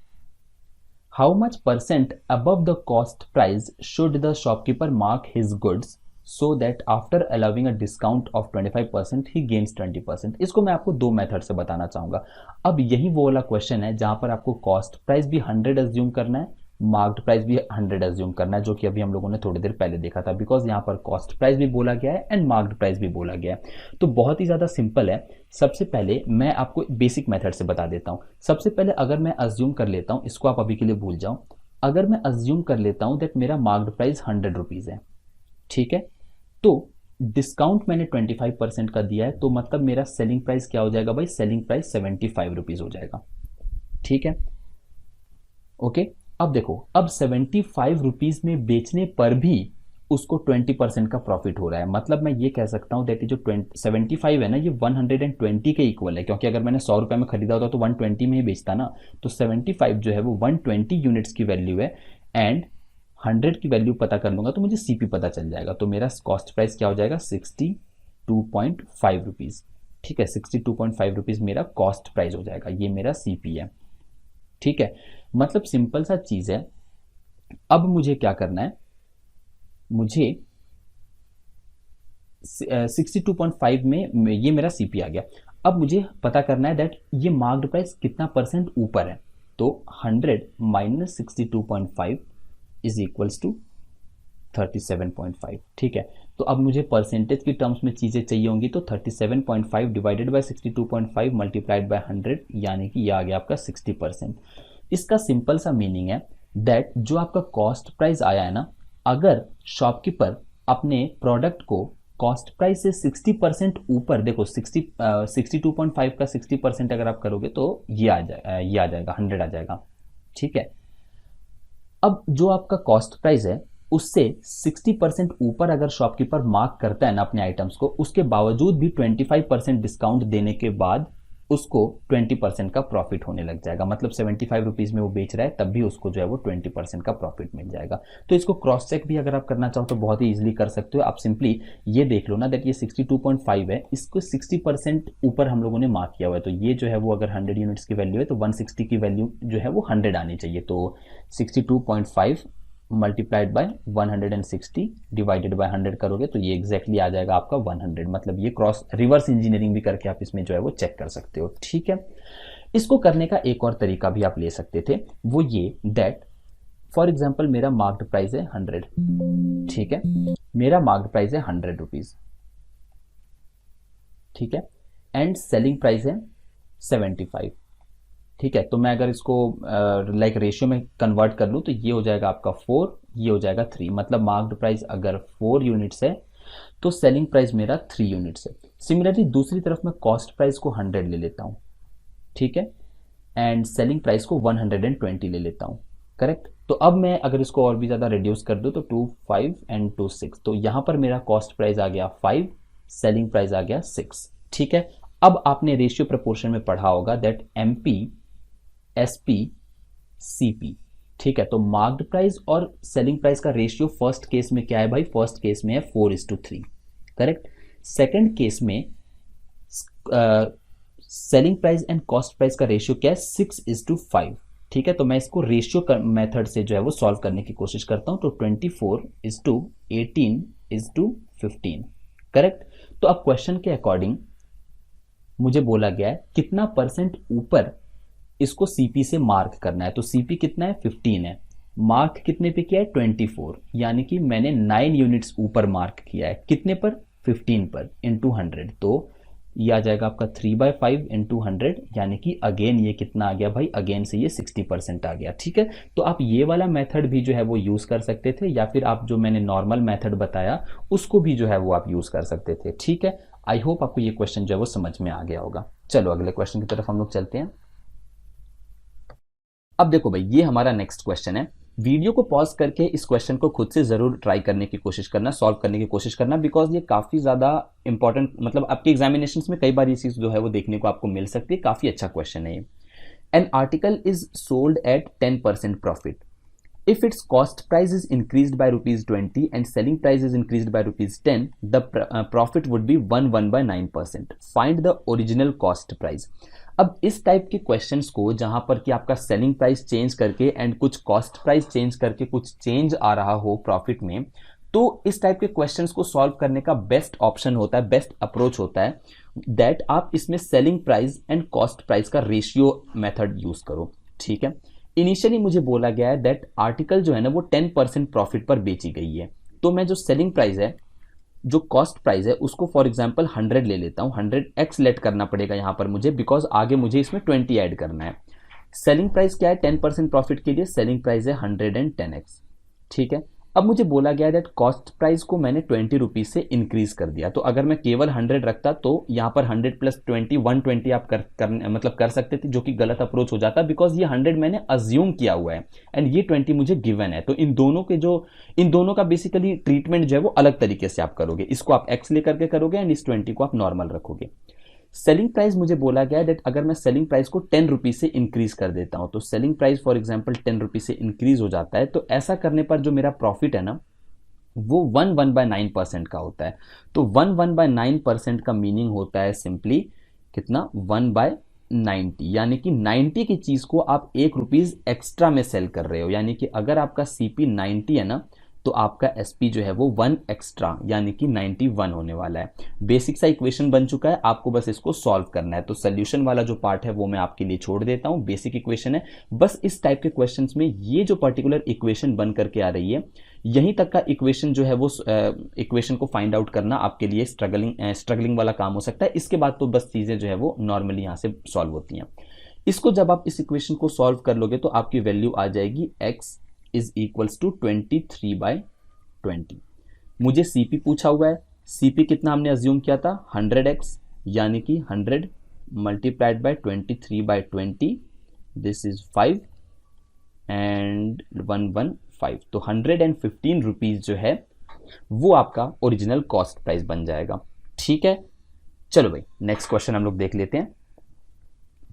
How much percent above the cost price should the shopkeeper mark his goods so that after allowing a discount of 25% he gains 20%? इसको मैं आपको दो मेथड से बताना चाहूँगा। अब यही वो वाला क्वेश्चन है जहाँ पर आपको कॉस्ट प्राइस भी 100 अज्यूम करना है, मार्क्ड प्राइस भी 100 अज्यूम करना है, जो कि अभी हम लोगों ने थोड़ी देर पहले देखा था, बिकॉज यहाँ पर कॉस्ट प्राइस भी बोला गया है एंड मार्क्ड प्राइस भी बोला गया है। तो बहुत ही ज़्यादा सिंपल है। सबसे पहले मैं आपको बेसिक मेथड से बता देता हूँ। सबसे पहले अगर मैं अज्यूम कर लेता हूँ, इसको आप अभी के लिए भूल जाओ, अगर मैं अज्यूम कर लेता हूँ दैट मेरा मार्क्ड प्राइस 100 रुपीज़ है, ठीक है, तो डिस्काउंट मैंने 25% का दिया है, तो मतलब मेरा सेलिंग प्राइस क्या हो जाएगा भाई, सेलिंग प्राइस 75 रुपीज़ हो जाएगा। ठीक है, ओके। अब देखो, अब 75 रुपीज़ में बेचने पर भी उसको 20% का प्रॉफिट हो रहा है। मतलब मैं ये कह सकता हूँ दैट जो 75 है ना, ये 120 के इक्वल है, क्योंकि अगर मैंने 100 रुपये में खरीदा होता तो 120 में ही बेचता ना। तो 75 जो है वो 120 यूनिट्स की वैल्यू है एंड 100 की वैल्यू पता कर लूँगा तो मुझे सीपी पता चल जाएगा। तो मेरा कॉस्ट प्राइस क्या हो जाएगा, 62.5 रुपीज़। ठीक है, 62.5 रुपीज़ मेरा कॉस्ट प्राइस हो जाएगा, ये मेरा सीपी है। ठीक है, मतलब सिंपल सा चीज़ है। अब मुझे क्या करना है, मुझे 62.5 में ये मेरा सीपी आ गया। अब मुझे पता करना है दैट ये मार्क्ड प्राइस कितना परसेंट ऊपर है। तो 100 माइनस 62.5 इज इक्वल्स टू 37.5। ठीक है, तो अब मुझे परसेंटेज की टर्म्स में चीज़ें चाहिए होंगी, तो 37.5 डिवाइडेड बाय 62.5 मल्टीप्लाइड बाय 100, यानी कि ये आ गया आपका 60%। इसका सिंपल सा मीनिंग है दैट जो आपका कॉस्ट प्राइस आया है ना, अगर शॉपकीपर अपने प्रोडक्ट को कॉस्ट प्राइस से 60% ऊपर, देखो 62.5 का 60% अगर आप करोगे तो ये आ जाएगा 100 आ जाएगा। ठीक है, अब जो आपका कॉस्ट प्राइस है उससे 60% ऊपर अगर शॉपकीपर मार्क करता है ना अपने आइटम्स को, उसके बावजूद भी 25% डिस्काउंट देने के बाद उसको 20% का प्रॉफिट होने लग जाएगा। मतलब 75 रुपीज़ में वो बेच रहा है, तब भी उसको जो है वो 20% का प्रॉफिट मिल जाएगा। तो इसको क्रॉस चेक भी अगर आप करना चाहो तो बहुत ही ईजिली कर सकते हो। आप सिंपली ये देख लो ना दैट ये 62.5 है, इसको 60% ऊपर हम लोगों ने मार्क किया हुआ है, तो ये जो है वो अगर 100 यूनिट्स की वैल्यू है तो 160 की वैल्यू जो है वो 100 आनी चाहिए। तो 62.5 मल्टीप्लाइड बाय 160 डिवाइडेड बाय 100 करोगे तो ये एग्जैक्टली आ जाएगा आपका 100। मतलब ये क्रॉस रिवर्स इंजीनियरिंग भी करके आप इसमें जो है वो चेक कर सकते हो। ठीक है, इसको करने का एक और तरीका भी आप ले सकते थे, वो ये दैट फॉर एग्जाम्पल मेरा मार्क्ड प्राइस है 100। ठीक है, मेरा मार्क्ड प्राइस है 100 रुपीज। ठीक है, एंड सेलिंग प्राइस है 75। ठीक है, तो मैं अगर इसको लाइक रेशियो में कन्वर्ट कर लूँ तो ये हो जाएगा आपका 4, ये हो जाएगा 3। मतलब मार्क्ड प्राइस अगर 4 यूनिट्स है तो सेलिंग प्राइस मेरा 3 यूनिट्स है। सिमिलरली दूसरी तरफ मैं कॉस्ट प्राइस को 100 ले लेता हूँ, ठीक है, एंड सेलिंग प्राइस को 120 ले लेता हूँ, करेक्ट। तो अब मैं अगर इसको और भी ज़्यादा रिड्यूस कर दूँ तो 2 5 एंड 2 6, तो यहाँ पर मेरा कॉस्ट प्राइस आ गया 5, सेलिंग प्राइस आ गया 6। ठीक है, अब आपने रेशियो प्रपोर्शन में पढ़ा होगा दैट MP SP CP। ठीक है, तो मार्क्ड प्राइस और सेलिंग प्राइस का रेशियो फर्स्ट केस में क्या है भाई, फर्स्ट केस में है 4:3, करेक्ट। सेकंड केस में selling price and cost price का रेशियो क्या है, 6:5। ठीक है, तो मैं इसको रेशियो मेथड से जो है वो सॉल्व करने की कोशिश करता हूं। तो 24:18:15, करेक्ट। तो अब क्वेश्चन के अकॉर्डिंग मुझे बोला गया है कितना परसेंट ऊपर इसको सीपी से मार्क करना है। तो सीपी कितना है, 15 है। मार्क कितने पे किया है, 24, यानी कि मैंने 9 यूनिट्स ऊपर मार्क किया है। कितने पर, 15 पर, इंटू 100। तो ये आ जाएगा आपका 3/5 इंटू 100, यानी कि अगेन ये कितना आ गया भाई, अगेन से ये 60% आ गया। ठीक है, तो आप ये वाला मेथड भी जो है वो यूज कर सकते थे, या फिर आप जो मैंने नॉर्मल मेथड बताया उसको भी जो है वो आप यूज कर सकते थे। ठीक है, आई होप आपको ये क्वेश्चन जो है वो समझ में आ गया होगा। चलो अगले क्वेश्चन की तरफ हम लोग चलते हैं। अब देखो भाई, ये हमारा नेक्स्ट क्वेश्चन है। वीडियो को पॉज करके इस क्वेश्चन को खुद से जरूर ट्राई करने की कोशिश करना, सॉल्व करने की कोशिश करना, बिकॉज ये काफी ज्यादा इंपॉर्टेंट, मतलब आपके एग्जामिनेशन में कई बार ये चीज जो है वो देखने को आपको मिल सकती है। काफी अच्छा क्वेश्चन है ये। An article is sold at 10% profit. If its cost price is increased by rupees 20 and selling price is increased by rupees 10, the profit would be 1/9%. Find the original cost price. अब इस type के questions को जहां पर कि आपका selling price change करके and कुछ कॉस्ट प्राइस चेंज करके कुछ चेंज आ रहा हो प्रॉफिट में, तो इस टाइप के क्वेश्चंस को सॉल्व करने का बेस्ट ऑप्शन होता है, बेस्ट अप्रोच होता है दैट आप इसमें selling price and cost price का रेशियो मेथड यूज करो। ठीक है, इनिशियली मुझे बोला गया है दैट आर्टिकल जो है ना वो 10% प्रॉफिट पर बेची गई है। तो मैं जो सेलिंग प्राइस है, जो कॉस्ट प्राइस है, उसको फॉर एग्जांपल 100 ले लेता हूं। 100x लेट करना पड़ेगा यहां पर मुझे, बिकॉज आगे मुझे इसमें 20 ऐड करना है। सेलिंग प्राइस क्या है 10% प्रॉफिट के लिए, सेलिंग प्राइस है 110x। ठीक है, अब मुझे बोला गया दैट कॉस्ट प्राइस को मैंने 20 रुपीज से इंक्रीज कर दिया। तो अगर मैं केवल 100 रखता तो यहाँ पर 100 + 20 120 आप मतलब कर सकते थे, जो कि गलत अप्रोच हो जाता, बिकॉज ये 100 मैंने अज्यूम किया हुआ है एंड ये 20 मुझे गिवन है। तो इन दोनों का बेसिकली ट्रीटमेंट जो है वो अलग तरीके से आप करोगे। इसको आप एक्स लेकर के करोगे एंड इस 20 को आप नॉर्मल रखोगे। सेलिंग प्राइस मुझे बोला गया दैट अगर मैं सेलिंग प्राइस को 10 रुपीज से इंक्रीज कर देता हूं, तो selling price for example 10 rupees से इंक्रीज हो जाता है, तो ऐसा करने पर जो मेरा प्रॉफिट है ना वो 1/9% का होता है। तो 1/9% का मीनिंग होता है सिंपली कितना, 1/90, यानी कि 90 की चीज को आप 1 रुपीज एक्स्ट्रा में सेल कर रहे हो। यानी कि अगर आपका सीपी 90 है ना, तो आपका एसपी जो है वो 1 एक्स्ट्रा यानी कि 91 होने वाला है। बेसिक सा इक्वेशन बन चुका है, आपको बस इसको सॉल्व करना है। तो सोल्यूशन वाला जो पार्ट है वो मैं आपके लिए छोड़ देता हूं, बेसिक इक्वेशन है। बस इस टाइप के क्वेश्चंस में ये जो पर्टिकुलर इक्वेशन बन करके आ रही है, यहीं तक का इक्वेशन जो है वो इक्वेशन को फाइंड आउट करना आपके लिए स्ट्रगलिंग वाला काम हो सकता है। इसके बाद तो बस चीजें जो है वो नॉर्मली यहां से सॉल्व होती हैं। इसको जब आप इस इक्वेशन को सॉल्व कर लोगे तो आपकी वैल्यू आ जाएगी x इज इक्वल्स टू 23/20। मुझे सीपी पूछा हुआ है, सीपी कितना हमने अज्यूम किया था, 100x, यानी कि 100 multiplied by 23/20, this is 5 and 115। तो 115 रुपीज जो है वो आपका ओरिजिनल कॉस्ट प्राइस बन जाएगा। ठीक है, चलो भाई नेक्स्ट क्वेश्चन हम लोग देख लेते हैं।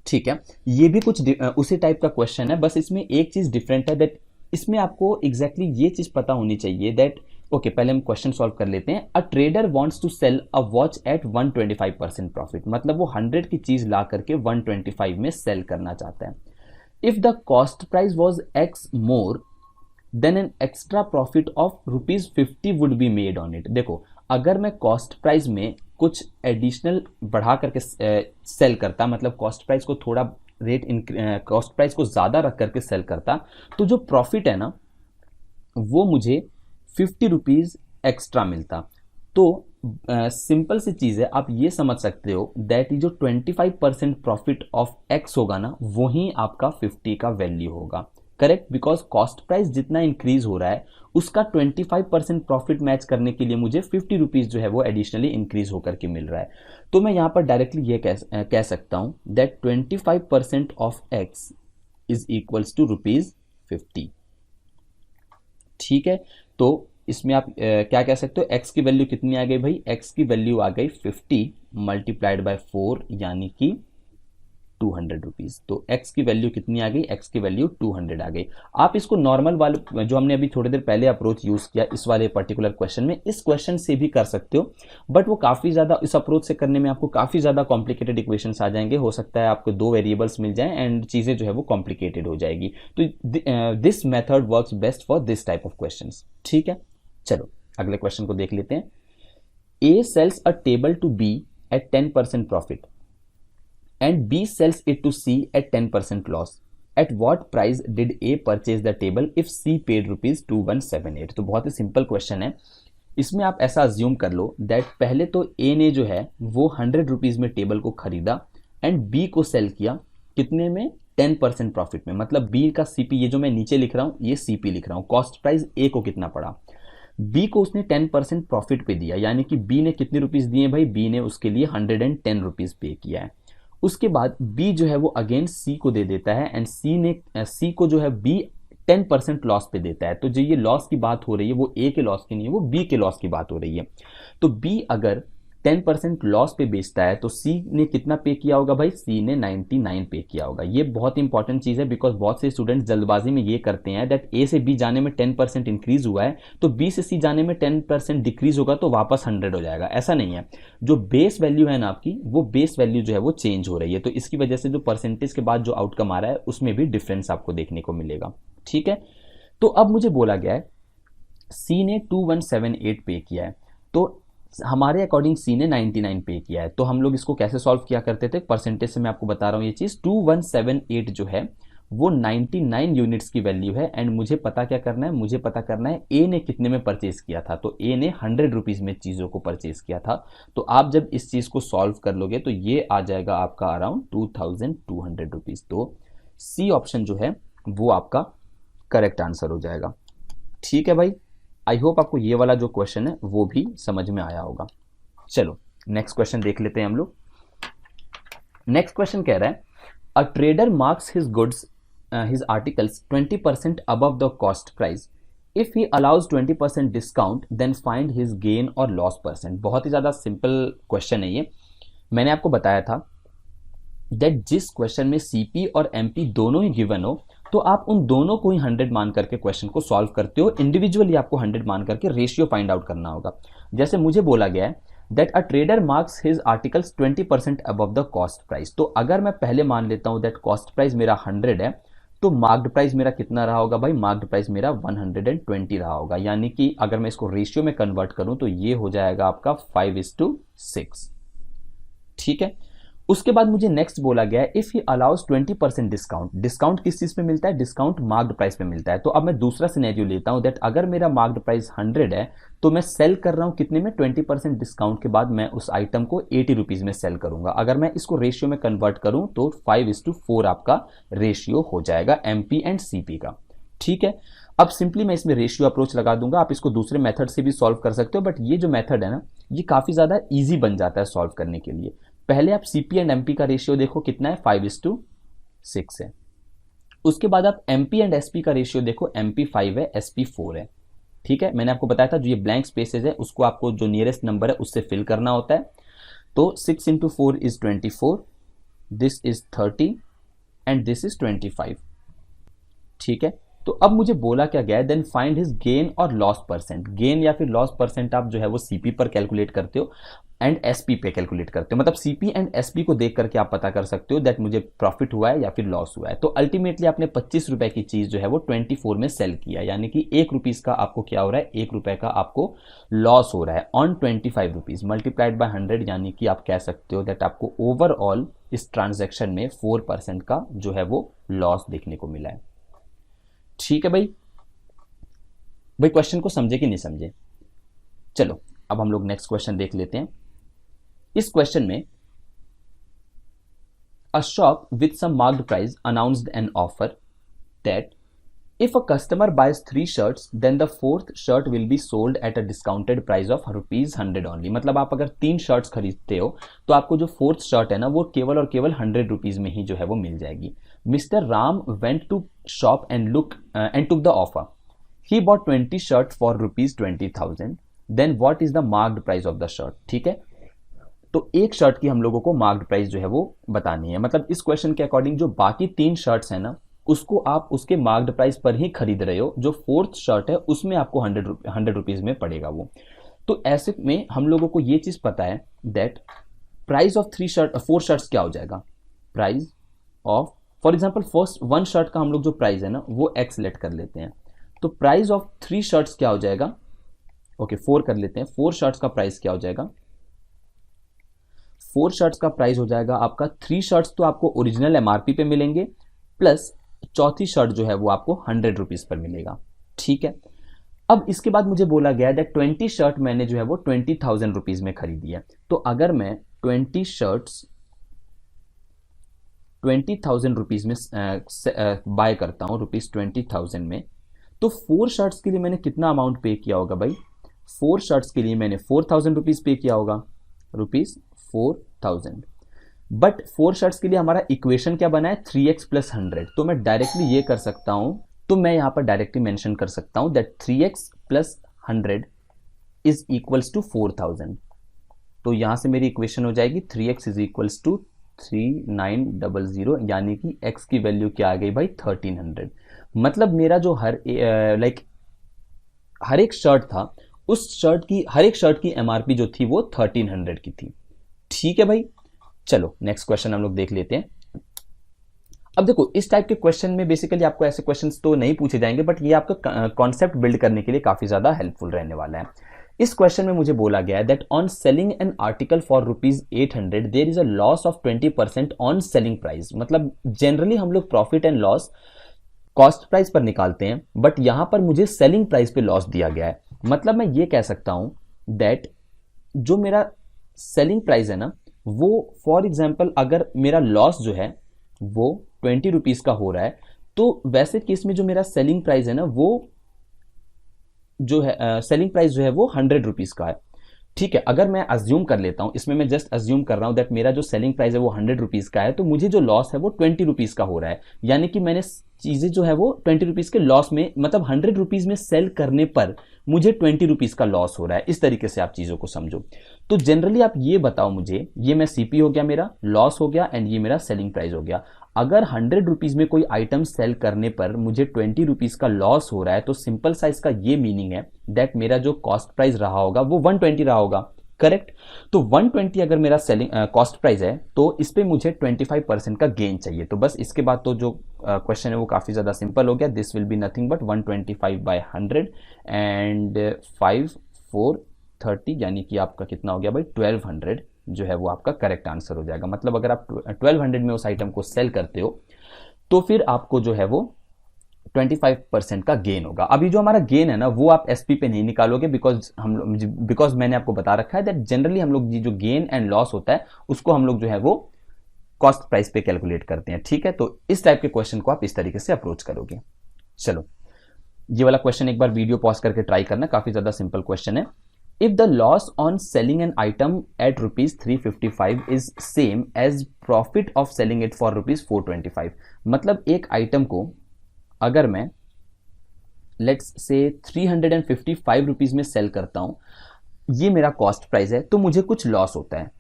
ठीक है, ये भी कुछ उसी टाइप का क्वेश्चन है, बस इसमें एक चीज डिफरेंट है दैट इसमें आपको एग्जैक्टली ये चीज पता होनी चाहिए दैट ओके, पहले हम क्वेश्चन सॉल्व कर लेते हैं। A trader wants to sell a watch at 125% profit, मतलब वो 100 की चीज ला करके 125 में सेल करना चाहता है। If the cost price was x more than an extra profit of ₹50 would be made on it. देखो, अगर मैं कॉस्ट प्राइस में कुछ एडिशनल बढ़ा करके सेल करता, मतलब कॉस्ट प्राइस को थोड़ा कॉस्ट प्राइस को ज्यादा रख करके सेल करता, तो जो प्रॉफिट है ना वो मुझे 50 रुपीज एक्स्ट्रा मिलता। तो सिंपल सी चीज है, आप ये समझ सकते हो दैट जो 25% प्रॉफिट ऑफ एक्स होगा ना, वही आपका 50 का वैल्यू होगा। करेक्ट, बिकॉज कॉस्ट प्राइस जितना इंक्रीज हो रहा है उसका 25% प्रॉफिट मैच करने के लिए मुझे 50 रुपीज जो है वो एडिशनली इंक्रीज होकर के मिल रहा है। तो मैं यहां पर डायरेक्टली ये कह सकता हूं that 25% of X is equals to ₹50। ठीक है, तो इसमें आप क्या कह सकते हो, x की वैल्यू कितनी आ गई भाई, x की वैल्यू आ गई 50 मल्टीप्लाइड बाय 4 यानी कि 200 रुपीज। तो x की वैल्यू कितनी आ गई, x की वैल्यू 200 आ गई। आप इसको नॉर्मल वाले जो हमने अभी थोड़ी देर पहले अप्रोच यूज किया इस वाले पर्टिकुलर क्वेश्चन में, इस क्वेश्चन से भी कर सकते हो, बट वो काफी ज्यादा, इस अप्रोच से करने में आपको काफी ज्यादा कॉम्प्लिकेटेड इक्वेशंस आ जाएंगे, हो सकता है आपको 2 वेरिएबल्स मिल जाएं एंड चीजें जो है वो कॉम्प्लिकेटेड हो जाएगी। तो this method works best for this type of questions. ठीक है, चलो अगले क्वेश्चन को देख लेते हैं। A sells a table to B at 10% profit and B sells it to C at 10% loss. At what price did A purchase the table if C paid ₹2178? तो बहुत ही सिंपल क्वेश्चन है। इसमें आप ऐसा अज्यूम कर लो दैट पहले तो A ने जो है वो 100 रुपीज में टेबल को खरीदा एंड B को सेल किया कितने में, 10% प्रॉफिट में। मतलब B का CP, ये जो मैं नीचे लिख रहा हूं ये CP लिख रहा हूं, कॉस्ट प्राइस A को कितना पड़ा, बी को उसने 10% प्रॉफिट पे दिया, यानी कि बी ने कितने रुपीस दिए भाई, बी ने उसके लिए 110 रुपीज पे किया है। उसके बाद बी जो है वो अगेन सी को दे देता है एंड सी को जो है बी 10% लॉस पे देता है। तो जो ये लॉस की बात हो रही है वो ए के लॉस की नहीं है, वो बी के लॉस की बात हो रही है। तो बी अगर 10% लॉस पे बेचता है तो सी ने कितना पे किया होगा भाई, सी ने 99 पे किया होगा। ये बहुत इंपॉर्टेंट चीज है बिकॉज बहुत से स्टूडेंट्स जल्दबाजी में ये करते हैं दैट ए से बी जाने में 10% इंक्रीज हुआ है तो बी से सी जाने में 10% डिक्रीज होगा तो वापस 100 हो जाएगा। ऐसा नहीं है, जो बेस वैल्यू है ना आपकी, वो बेस वैल्यू जो है वो चेंज हो रही है। तो इसकी वजह से जो परसेंटेज के बाद जो आउटकम आ रहा है उसमें भी डिफरेंस आपको देखने को मिलेगा। ठीक है, तो अब मुझे बोला गया है सी ने 2178 पे किया है, तो हमारे अकॉर्डिंग सी ने 99 पे किया है। तो हम लोग इसको कैसे सॉल्व किया करते थे, परसेंटेज से मैं आपको बता रहा हूं ये चीज। 2178 जो है वो 99 यूनिट्स की वैल्यू है एंड मुझे पता क्या करना है, मुझे पता करना है ए ने कितने में परचेज किया था। तो ए ने 100 रुपीज में चीजों को परचेज किया था। तो आप जब इस चीज को सॉल्व कर लोगे तो ये आ जाएगा आपका अराउंड 2200 रुपीज। तो सी ऑप्शन जो है वो आपका करेक्ट आंसर हो जाएगा। ठीक है भाई, आई होप आपको ये वाला जो क्वेश्चन है वो भी समझ में आया होगा। चलो नेक्स्ट क्वेश्चन देख लेते हैं हम लोग। नेक्स्ट क्वेश्चन कह रहा है a trader marks his goods his articles 20% above the cost price, if he allows 20% discount then find his gain और लॉस परसेंट। बहुत ही ज्यादा सिंपल क्वेश्चन है ये। मैंने आपको बताया था दैट जिस क्वेश्चन में सीपी और एमपी दोनों ही गिवन हो तो आप उन दोनों को ही 100 मान करके क्वेश्चन को सॉल्व करते हो, इंडिविजुअली आपको 100 मान करके रेशियो फाइंड आउट करना होगा। जैसे मुझे बोला गया है that a trader marks his articles 20% above the cost price. तो अगर मैं पहले मान लेता हूं दैट कॉस्ट प्राइस मेरा 100 है तो मार्क्ड प्राइस मेरा कितना रहा होगा भाई, मार्क्ड प्राइस मेरा 120 रहा होगा। यानी कि अगर मैं इसको रेशियो में कन्वर्ट करूं तो ये हो जाएगा आपका 5:6। ठीक है, उसके बाद मुझे नेक्स्ट बोला गया है if he allows 20% discount. Discount किस चीज पे मिलता है, डिस्काउंट मार्क्ड प्राइस पे मिलता है। तो अब मैं दूसरा सिनेरियो लेता हूं दैट अगर मेरा मार्क्ड प्राइस 100 है तो मैं सेल कर रहा हूं कितने में, 20% डिस्काउंट के बाद मैं उस आइटम को 80 रुपीज में सेल करूंगा। अगर मैं इसको रेशियो में कन्वर्ट करूं तो 5:4 आपका रेशियो हो जाएगा एमपी एंड सीपी का। ठीक है, अब सिंपली मैं इसमें रेशियो अप्रोच लगा दूंगा। आप इसको दूसरे मेथड से भी सॉल्व कर सकते हो बट ये जो मेथड है ना ये काफी ज्यादा ईजी बन जाता है सॉल्व करने के लिए। पहले आप सीपी एंड एमपी का रेशियो देखो कितना है, 5:6 है। उसके बाद आप एमपी एंड एसपी का रेशियो देखो, एमपी 5 है, एसपी 4 है। ठीक है, मैंने आपको बताया था जो ये ब्लैंक स्पेसेस है उसको आपको जो नियरेस्ट नंबर है उससे फिल करना होता है। तो 6 × 4 is 24, this is 30 and this is 25। ठीक है, तो अब मुझे बोला क्या गया है देन फाइंड हिज गेन और लॉस परसेंट। गेन या फिर लॉस परसेंट आप जो है वो सीपी पर कैलकुलेट करते हो एंड एसपी पे कैलकुलेट करते हो। मतलब सीपी एंड एसपी को देख करके आप पता कर सकते हो दैट मुझे प्रॉफिट हुआ है या फिर लॉस हुआ है। तो अल्टीमेटली आपने 25 रुपए की चीज जो है वो 24 में सेल किया, यानी कि 1 रुपीज का आपको क्या हो रहा है, 1 रुपए का आपको लॉस हो रहा है ऑन 25 रुपीज मल्टीप्लाइड बाय 100। यानी कि आप कह सकते हो दैट आपको ओवरऑल इस ट्रांजेक्शन में 4% का जो है वो लॉस देखने को मिला है। ठीक है भाई, क्वेश्चन को समझे कि नहीं समझे। चलो अब हम लोग नेक्स्ट क्वेश्चन देख लेते हैं। इस क्वेश्चन में a shop with some marked price announced an offer that if a customer buys 3 shirts then the 4th shirt will be sold at a discounted price of ₹100 only. मतलब आप अगर 3 shirts खरीदते हो तो आपको जो 4th शर्ट है ना वो केवल और केवल 100 रुपीज में ही जो है वो मिल जाएगी। Mister Ram went to shop and took the offer. He bought 20 shirt for ₹20,000। Then what is the marked price of the shirt. ठीक है, तो एक शर्ट की हम लोगों को मार्क्ड प्राइस जो है वो बतानी है। मतलब इस क्वेश्चन के अकॉर्डिंग जो बाकी 3 शर्ट्स हैं ना, उसको आप उसके मार्क्ड प्राइस पर ही खरीद रहे हो, जो 4th शर्ट है उसमें आपको 100 रुपीज में पड़ेगा वो। तो ऐसे में हम लोगों को ये चीज पता है दैट प्राइस ऑफ 4 शर्ट्स क्या हो जाएगा, price of, for example first 1 shirt का हम लोग जो प्राइस है ना वो एक्स लेट कर लेते हैं, तो प्राइस ऑफ 3 शर्ट्स क्या हो जाएगा, ओके 4 कर लेते हैं, 4 शर्ट्स का प्राइस क्या हो जाएगा, 4 शर्ट्स का प्राइस हो जाएगा आपका, 3 शर्ट्स तो आपको ओरिजिनल एमआरपी पे मिलेंगे, प्लस चौथी शर्ट जो है वो आपको 100 रुपीज पर मिलेगा। ठीक है, अब इसके बाद मुझे बोला गया है 20 शर्ट मैंने जो है वो 20,000 रुपीज में खरीदी है। तो अगर मैं 20 शर्ट्स 20,000 रुपीज में बाय करता हूं, ₹20,000 में, तो 4 शर्ट्स के लिए मैंने कितना अमाउंट पे किया होगा भाई, 4 शर्ट्स के लिए मैंने 4,000 रुपीज पे किया होगा, ₹4,000। बट 4 शर्ट्स के लिए हमारा इक्वेशन क्या बना है, 3x प्लस 100। तो मैं डायरेक्टली ये कर सकता हूं, तो मैं यहां पर डायरेक्टली मेंशन कर सकता हूं that 3x plus 100 is equals to 4,000। तो यहां से मेरी इक्वेशन हो जाएगी 3x इज इक्वल्स टू 3900, यानी कि x की वैल्यू क्या आ गई भाई 1300। मतलब मेरा जो हर एक शर्ट था, उस शर्ट की हर एक शर्ट की एमआरपी जो थी वो 1300 की थी। ठीक है भाई, चलो नेक्स्ट क्वेश्चन हम लोग देख लेते हैं। अब देखो इस टाइप के क्वेश्चन में बेसिकली आपको ऐसे क्वेश्चंस तो नहीं पूछे जाएंगे, बट ये आपका कॉन्सेप्ट बिल्ड करने के लिए काफी ज्यादा हेल्पफुल रहने वाला है। इस क्वेश्चन में मुझे बोला गया है that on selling an article for ₹800 there is a loss of 20% on selling price. मतलब जनरली हम लोग profit and loss cost price पर निकालते हैं, बट यहां पर मुझे सेलिंग प्राइस पे लॉस दिया गया है। मतलब मैं ये कह सकता हूं दैट जो मेरा सेलिंग प्राइस है ना, वो फॉर एग्जाम्पल अगर मेरा लॉस जो है वो 20 रुपीज का हो रहा है, तो वैसे केस में जो मेरा सेलिंग प्राइस है ना, वो जो है सेलिंग प्राइस जो है वो 100 रुपीज का है। ठीक है, अगर मैं अज्यूम कर लेता हूं, इसमें मैं जस्ट अज्यूम कर रहा हूं दैट मेरा जो सेलिंग प्राइस है वो 100 रुपीज का है, तो मुझे जो लॉस है वो 20 रुपीज का हो रहा है, यानी कि मैंने चीजें जो है वो 20 रुपीज के लॉस में, मतलब 100 रुपीज में सेल करने पर मुझे 20 रुपीज का लॉस हो रहा है। इस तरीके से आप चीजों को समझो। तो जनरली आप ये बताओ मुझे, ये मैं सीपी हो गया, मेरा लॉस हो गया, एंड ये मेरा सेलिंग प्राइस हो गया। अगर 100 रुपीज में कोई आइटम सेल करने पर मुझे 20 रुपीज का लॉस हो रहा है, तो सिंपल सा इसका ये मीनिंग है दैट मेरा जो कॉस्ट प्राइस रहा होगा वो 120 रहा होगा, करेक्ट। तो 120 अगर मेरा सेलिंग कॉस्ट प्राइस है, तो इस पे मुझे 25% का गेन चाहिए। तो बस इसके बाद तो जो क्वेश्चन है वो काफी ज्यादा सिंपल हो गया। This will be nothing but 125/100 and 5 4 30, यानी कि आपका कितना हो गया भाई 1200 जो है वो आपका करेक्ट आंसर हो जाएगा। मतलब अगर आप 1200 में उस आइटम को सेल करते हो, तो फिर आपको जो है वो 25% का गेन होगा। अभी जो हमारा गेन है ना, वो आप एसपी पे नहीं निकालोगे, बिकॉज मैंने आपको बता रखा है दैट जनरली हम लोग जो गेन एंड लॉस होता है उसको हम लोग जो है वो कॉस्ट प्राइस पे कैलकुलेट करते हैं। ठीक है, तो इस टाइप के क्वेश्चन को आप इस तरीके से अप्रोच करोगे। चलो ये वाला क्वेश्चन एक बार वीडियो पॉज करके ट्राई करना, काफी ज्यादा सिंपल क्वेश्चन है। If the loss on selling an item at ₹355 is same as profit of selling it for ₹425, मतलब एक आइटम को अगर मैं लेट्स से 355 रुपीज में सेल करता हूं, ये मेरा कॉस्ट प्राइस है, तो मुझे कुछ लॉस होता है,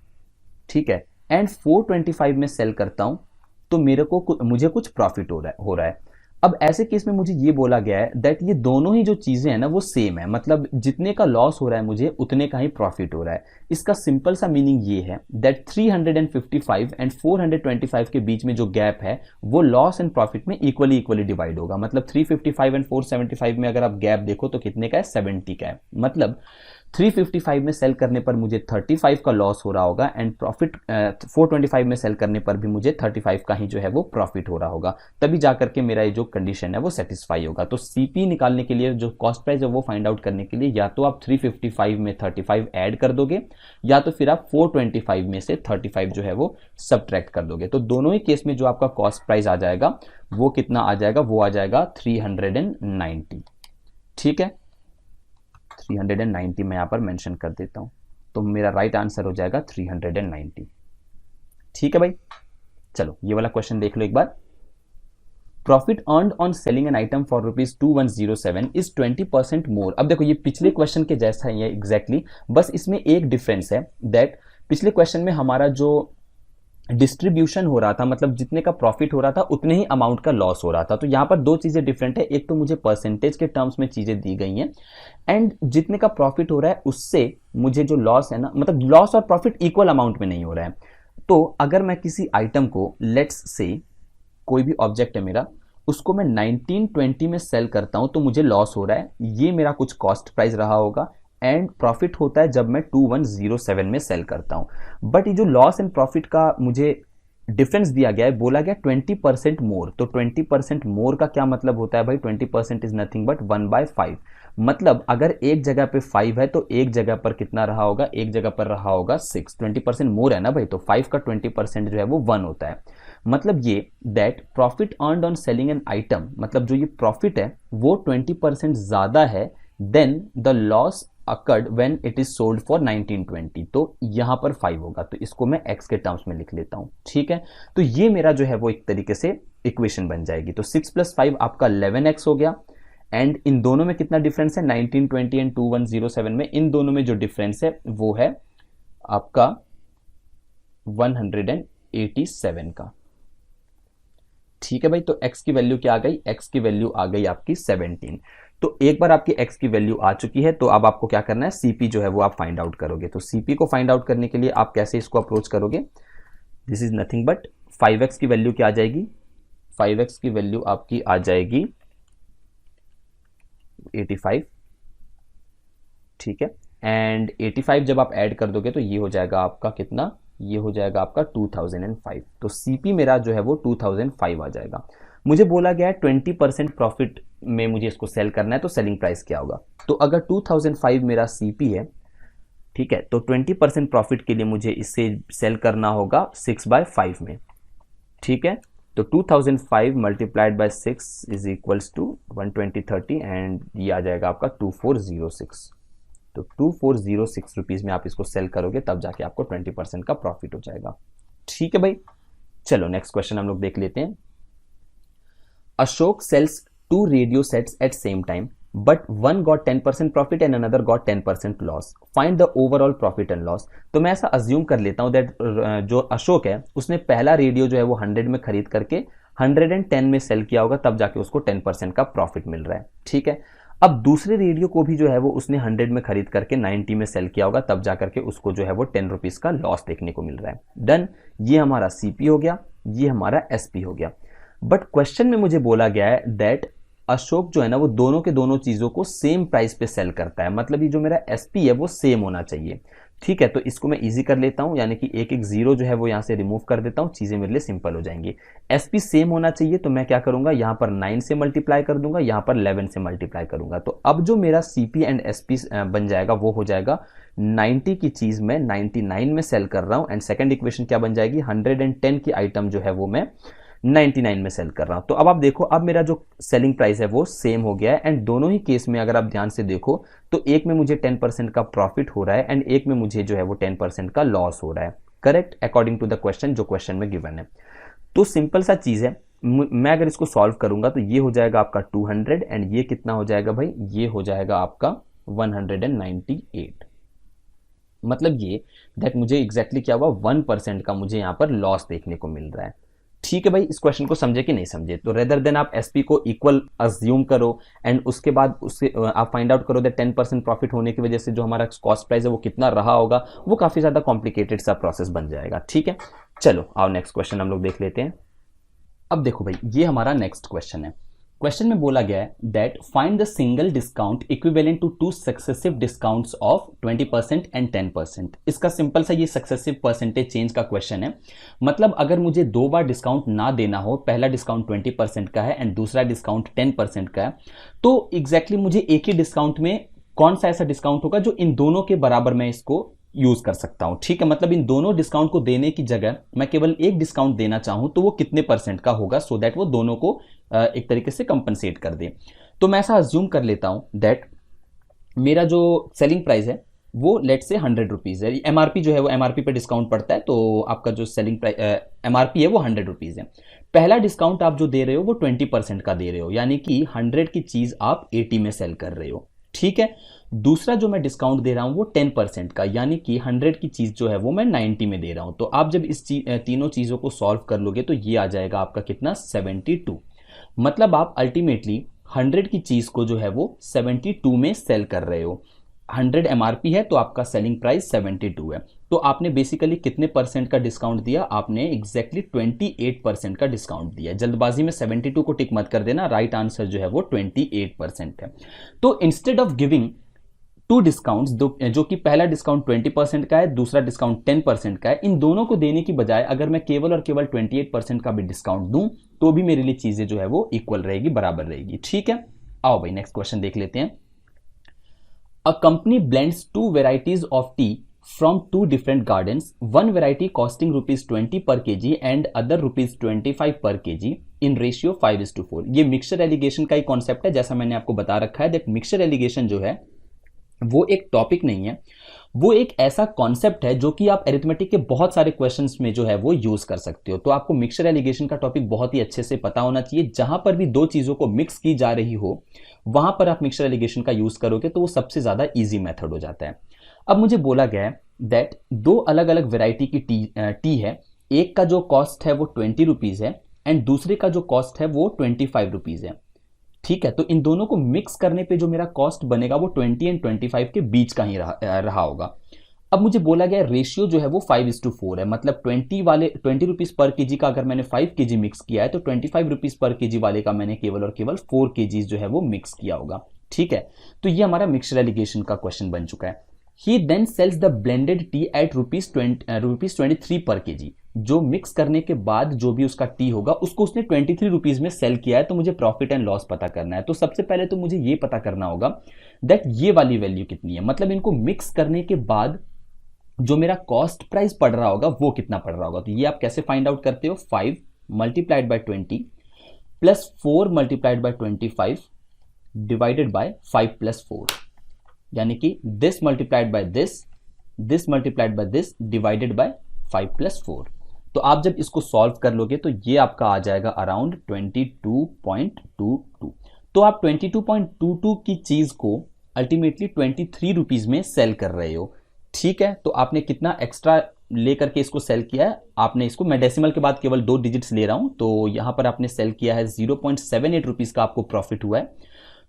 ठीक है, एंड 425 में सेल करता हूं तो मुझे कुछ प्रॉफिट हो रहा है। अब ऐसे केस में मुझे ये बोला गया है दैट ये दोनों ही जो चीजें हैं ना वो सेम है, मतलब जितने का लॉस हो रहा है मुझे उतने का ही प्रॉफिट हो रहा है। इसका सिंपल सा मीनिंग ये है दैट 355 एंड 425 के बीच में जो गैप है वो लॉस एंड प्रॉफिट में इक्वली डिवाइड होगा। मतलब 355 एंड 475 में अगर आप गैप देखो तो कितने का है, 70 का है। मतलब 355 में सेल करने पर मुझे 35 का लॉस हो रहा होगा एंड प्रॉफिट 425 में सेल करने पर भी मुझे 35 का ही जो है वो प्रॉफिट हो रहा होगा, तभी जाकर के मेरा ये जो कंडीशन है वो सेटिस्फाई होगा। तो सीपी निकालने के लिए, जो कॉस्ट प्राइस है वो फाइंड आउट करने के लिए, या तो आप 355 में 35 ऐड कर दोगे, या तो फिर आप 425 में से 35 जो है वो सब्ट्रैक्ट कर दोगे। तो दोनों ही केस में जो आपका कॉस्ट प्राइस आ जाएगा वो कितना आ जाएगा, वो आ जाएगा 390। ठीक है, 390 मैं यहां पर मेंशन कर देता हूं, तो मेरा राइट आंसर हो जाएगा 390। ठीक है भाई, चलो ये वाला क्वेश्चन देख लो एक बार। Profit earned on selling an item for ₹2107 is 20% more. अब देखो ये पिछले क्वेश्चन के जैसा ही है एग्जैक्टली, बस इसमें एक डिफरेंस है दैट पिछले क्वेश्चन में हमारा जो डिस्ट्रीब्यूशन हो रहा था, मतलब जितने का प्रॉफिट हो रहा था उतने ही अमाउंट का लॉस हो रहा था। तो यहाँ पर दो चीजें डिफरेंट है, एक तो मुझे परसेंटेज के टर्म्स में चीजें दी गई हैं, एंड जितने का प्रॉफिट हो रहा है उससे मुझे जो लॉस है ना, मतलब लॉस और प्रॉफिट इक्वल अमाउंट में नहीं हो रहा है। तो अगर मैं किसी आइटम को, लेट्स से कोई भी ऑब्जेक्ट है मेरा, उसको मैं 1920 में सेल करता हूं तो मुझे लॉस हो रहा है, ये मेरा कुछ कॉस्ट प्राइस रहा होगा, एंड प्रॉफिट होता है जब मैं 2107 में सेल करता हूं। बट ये जो लॉस एंड प्रॉफिट का मुझे डिफरेंस दिया गया है, बोला गया 20% मोर, तो 20% मोर का क्या मतलब होता है भाई, 20% इज नथिंग बट 1/5। मतलब अगर एक जगह पे 5 है तो एक जगह पर कितना रहा होगा, एक जगह पर रहा होगा 6। 20% मोर है ना भाई, तो 5 का 20% जो है वो 1 होता है। मतलब ये that profit earned on selling an item, मतलब जो ये प्रॉफिट है वो 20% ज्यादा है then the loss occurred when it is sold for 1920। तो यहां पर 5 होगा, तो इसको मैं x के टर्म्स में लिख लेता हूं, ठीक है। तो ये मेरा जो है वो एक तरीके से इक्वेशन बन जाएगी। तो 6 + 5 आपका 11x हो गया, एंड इन दोनों में कितना डिफरेंस है, 1920 एंड 2107 में, इन दोनों में जो डिफरेंस है वो है आपका 187 का, ठीक है भाई। तो x की वैल्यू क्या आ गई, x की वैल्यू आ गई आपकी 17। तो एक बार आपकी x की वैल्यू आ चुकी है, तो अब आपको क्या करना है, CP जो है वो आप फाइंड आउट करोगे। तो CP को फाइंड आउट करने के लिए आप कैसे इसको अप्रोच करोगे, this is nothing but 5x की वैल्यू क्या आ जाएगी, 5x की वैल्यू आपकी आ जाएगी 85, ठीक है। एंड 85 जब आप ऐड कर दोगे तो ये हो जाएगा आपका कितना, ये हो जाएगा आपका 2005। तो CP मेरा जो है वो 2005 आ जाएगा। मुझे बोला गया है 20% प्रॉफिट में मुझे इसको सेल करना है, तो सेलिंग प्राइस क्या होगा। तो अगर 2005 मेरा CP है, ठीक है, तो 20% प्रॉफिट के लिए मुझे इसे सेल करना होगा 6/5 में, ठीक है। तो 2005 multiplied by 6 is equals to 120/30, and ये आ जाएगा आपका 2406। तो 2406 रुपीज में आप इसको सेल करोगे तब जाके आपको 20% का प्रॉफिट हो जाएगा, ठीक है भाई। चलो नेक्स्ट क्वेश्चन हम लोग देख लेते हैं। Ashok sells 2 radio sets at same time, but one got 10% profit and another got 10% loss. Find the overall profit and loss. तो मैं ऐसा अज्यूम कर लेता हूं दैट जो अशोक है उसने पहला रेडियो जो है वो 100 में खरीद करके 110 में सेल किया होगा, तब जाके उसको 10% का प्रॉफिट मिल रहा है, ठीक है। अब दूसरे रेडियो को भी जो है वो उसने 100 में खरीद करके 90 में सेल किया होगा, तब जाकर के उसको जो है वो 10 रुपीज का लॉस देखने को मिल रहा है। डन, ये हमारा CP हो गया, ये हमारा SP हो गया। बट क्वेश्चन में मुझे बोला गया है दैट अशोक जो है ना वो दोनों के दोनों चीजों को सेम प्राइस पे सेल करता है, मतलब ये जो मेरा SP है वो सेम होना चाहिए, ठीक है। तो इसको मैं इजी कर लेता हूं, यानी कि एक एक जीरो जो है वो यहां से रिमूव कर देता हूं, चीजें मेरे लिए सिंपल हो जाएंगी। SP सेम होना चाहिए, तो मैं क्या करूंगा, यहां पर 9 से मल्टीप्लाई कर दूंगा, यहां पर 11 से मल्टीप्लाई करूंगा। तो अब जो मेरा CP एंड SP बन जाएगा वो हो जाएगा 90 की चीज मैं 99 में सेल कर रहा हूं, एंड सेकेंड इक्वेशन क्या बन जाएगी, 110 की आइटम जो है वो मैं 99 में सेल कर रहा हूं। तो अब आप देखो, अब मेरा जो सेलिंग प्राइस है वो सेम हो गया है, एंड दोनों ही केस में अगर आप ध्यान से देखो तो एक में मुझे 10% का प्रॉफिट हो रहा है एंड एक में मुझे जो है वो 10% का लॉस हो रहा है, correct, according to the question जो क्वेश्चन में गिवन है। तो सिंपल सा चीज है, मैं अगर इसको सॉल्व करूंगा तो ये हो जाएगा आपका 200, एंड ये कितना हो जाएगा भाई, ये हो जाएगा आपका 198। मतलब ये दैट मुझे एग्जैक्टली क्या हुआ, 1% का मुझे यहां पर लॉस देखने को मिल रहा है, ठीक है भाई। इस क्वेश्चन को समझे कि नहीं समझे, तो रेदर देन आप SP को इक्वल अज्यूम करो एंड उसके बाद उससे आप फाइंड आउट करो दैट 10% प्रॉफिट होने की वजह से जो हमारा कॉस्ट प्राइस है वो कितना रहा होगा, वो काफी ज्यादा कॉम्प्लिकेटेड सा प्रोसेस बन जाएगा, ठीक है। चलो आओ नेक्स्ट क्वेश्चन हम लोग देख लेते हैं। अब देखो भाई, ये हमारा नेक्स्ट क्वेश्चन है। क्वेश्चन में बोला गया है that find the single discount equivalent to 2 successive discounts of 20% and 10%। इसका सिंपल सा ये सक्सेसिव परसेंटेज चेंज का क्वेश्चन है। मतलब अगर मुझे 2 बार डिस्काउंट ना देना हो, पहला डिस्काउंट 20% का है एंड दूसरा डिस्काउंट 10% का है, तो एग्जैक्टली मुझे एक ही डिस्काउंट में कौन सा ऐसा डिस्काउंट होगा जो इन दोनों के बराबर मैं इसको यूज कर सकता हूं, ठीक है। मतलब इन दोनों डिस्काउंट को देने की जगह मैं केवल एक डिस्काउंट देना चाहूं तो वो कितने % का होगा, सो दैट वो दोनों को एक तरीके से कंपनसेट कर दे। तो मैं ऐसा अज्यूम कर लेता हूं दैट मेरा जो सेलिंग प्राइस है वो लेट से 100 रुपीज है, MRP जो है वो MRP पे डिस्काउंट पड़ता है, तो आपका जो सेलिंग प्राइस MRP है वो 100 रुपीज है। पहला डिस्काउंट आप जो दे रहे हो वो 20% का दे रहे हो, यानी कि 100 की चीज आप 80 में सेल कर रहे हो, ठीक है। दूसरा जो मैं डिस्काउंट दे रहा हूं वो 10% का, यानी कि 100 की चीज जो है वो मैं 90 में दे रहा हूं। तो आप जब इस तीनों चीजों को सॉल्व कर लोगे तो ये आ जाएगा आपका कितना, 72। मतलब आप अल्टीमेटली 100 की चीज को जो है वो 72 में सेल कर रहे हो। 100 एमआरपी है तो आपका सेलिंग प्राइस 72 है। तो आपने बेसिकली कितने परसेंट का डिस्काउंट दिया, आपने एग्जैक्टली 28% का डिस्काउंट दिया। जल्दबाजी में 72 को टिक मत कर देना, राइट आंसर जो है वो 28% है। तो instead of giving two discounts, जो कि पहला डिस्काउंट 20% का है, दूसरा डिस्काउंट 10% का है, इन दोनों को देने की बजाय अगर मैं केवल और केवल 28% का भी डिस्काउंट दूं तो भी मेरे लिए चीजें जो है वो इक्वल रहेगी, बराबर रहेगी। ठीक है, आओ भाई नेक्स्ट क्वेश्चन देख लेते हैं। A company blends to varieties of T from two different gardens, one variety costing ₹20 per kg and other ₹25 per kg in ratio 5:4। ये मिक्सचर एलिगेशन का ही कॉन्सेप्ट है, जैसा मैंने आपको बता रखा है दैट मिक्सचर एलिगेशन जो है वो एक टॉपिक नहीं है, वो एक ऐसा कॉन्सेप्ट है जो कि आप अरिथमेटिक के बहुत सारे क्वेश्चंस में जो है वो यूज कर सकते हो। तो आपको मिक्सचर एलिगेशन का टॉपिक बहुत ही अच्छे से पता होना चाहिए। जहां पर भी दो चीजों को मिक्स की जा रही हो वहां पर आप मिक्सचर एलिगेशन का यूज करोगे तो वो सबसे ज्यादा ईजी मेथड हो जाता है। अब मुझे बोला गया है दैट दो अलग अलग वेराइटी की टी है, एक का जो कॉस्ट है वो 20 रुपीज है एंड दूसरे का जो कॉस्ट है वो 25 रुपीज है। ठीक है, तो इन दोनों को मिक्स करने पे जो मेरा कॉस्ट बनेगा वो 20 एंड 25 के बीच का ही रहा होगा। अब मुझे बोला गया रेशियो जो है वो 5:4 है, मतलब 20 रुपीज पर केजी का अगर मैंने 5 केजी मिक्स किया है तो 25 रुपीज पर केजी वाले का मैंने केवल और केवल 4 केजी जो है वो मिक्स किया होगा। ठीक है, तो ये हमारा मिक्सचर एलिगेशन का क्वेश्चन बन चुका है। He then sells the blended tea at ₹23 पर केजी। जो मिक्स करने के बाद जो भी उसका टी होगा उसको उसने 23 रुपीज में सेल किया है। तो मुझे प्रॉफिट एंड लॉस पता करना है। तो सबसे पहले तो मुझे ये पता करना होगा दैट ये वाली वैल्यू कितनी है, मतलब इनको मिक्स करने के बाद जो मेरा कॉस्ट प्राइस पड़ रहा होगा वो कितना पड़ रहा होगा। तो ये आप कैसे फाइंड आउट करते हो, 5 multiplied by 20 plus 4 multiplied by 25 divided by 5 plus 4, यानी कि this multiplied by this multiplied by this divided by 5 plus 4। तो आप जब इसको सॉल्व कर लोगे तो ये आपका आ जाएगा अराउंड 22.22। तो आप 22.22 की चीज को अल्टीमेटली 23 रुपीज में सेल कर रहे हो। ठीक है, तो आपने कितना एक्स्ट्रा लेकर के इसको सेल किया है, आपने इसको, मैं डेसिमल के बाद केवल 2 डिजिट्स ले रहा हूं, तो यहां पर आपने सेल किया है 0.78 रुपीज का आपको प्रॉफिट हुआ है।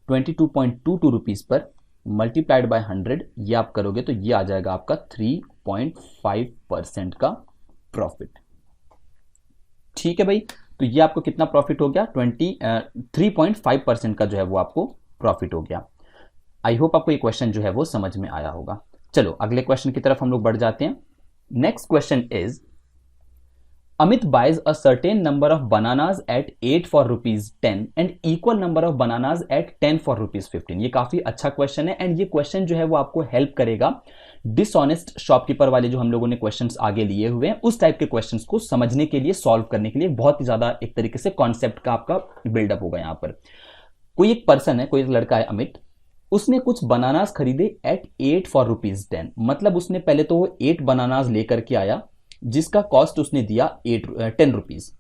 22.22 रुपीज पर मल्टीप्लाइड बाय 100 ये आप करोगे तो ये आ जाएगा आपका 3.5% का प्रॉफिट। ठीक है भाई, तो ये आपको कितना प्रॉफिट हो गया, 3.5% का जो है वो आपको प्रॉफिट हो गया। आई होप आपको ये क्वेश्चन जो है वो समझ में आया होगा। चलो अगले क्वेश्चन की तरफ हम लोग बढ़ जाते हैं। Next question is Amit buys a certain number of bananas at 8 for ₹10 and equal number of bananas at 10 for ₹15। ये काफी अच्छा क्वेश्चन है एंड ये क्वेश्चन जो है वो आपको हेल्प करेगा डिसऑनेस्ट शॉपकीपर वाले जो हम लोगों ने क्वेश्चंस आगे लिए हुए हैं उस टाइप के क्वेश्चंस को समझने के लिए, सॉल्व करने के लिए बहुत ही ज्यादा एक तरीके से कॉन्सेप्ट का आपका बिल्डअप होगा। यहाँ पर कोई एक पर्सन है, कोई एक लड़का है अमित, उसने कुछ बनानास खरीदे एट 8 for ₹10, मतलब उसने पहले तो वो 8 बनानास लेकर के आया जिसका कॉस्ट उसने दिया 10 rupees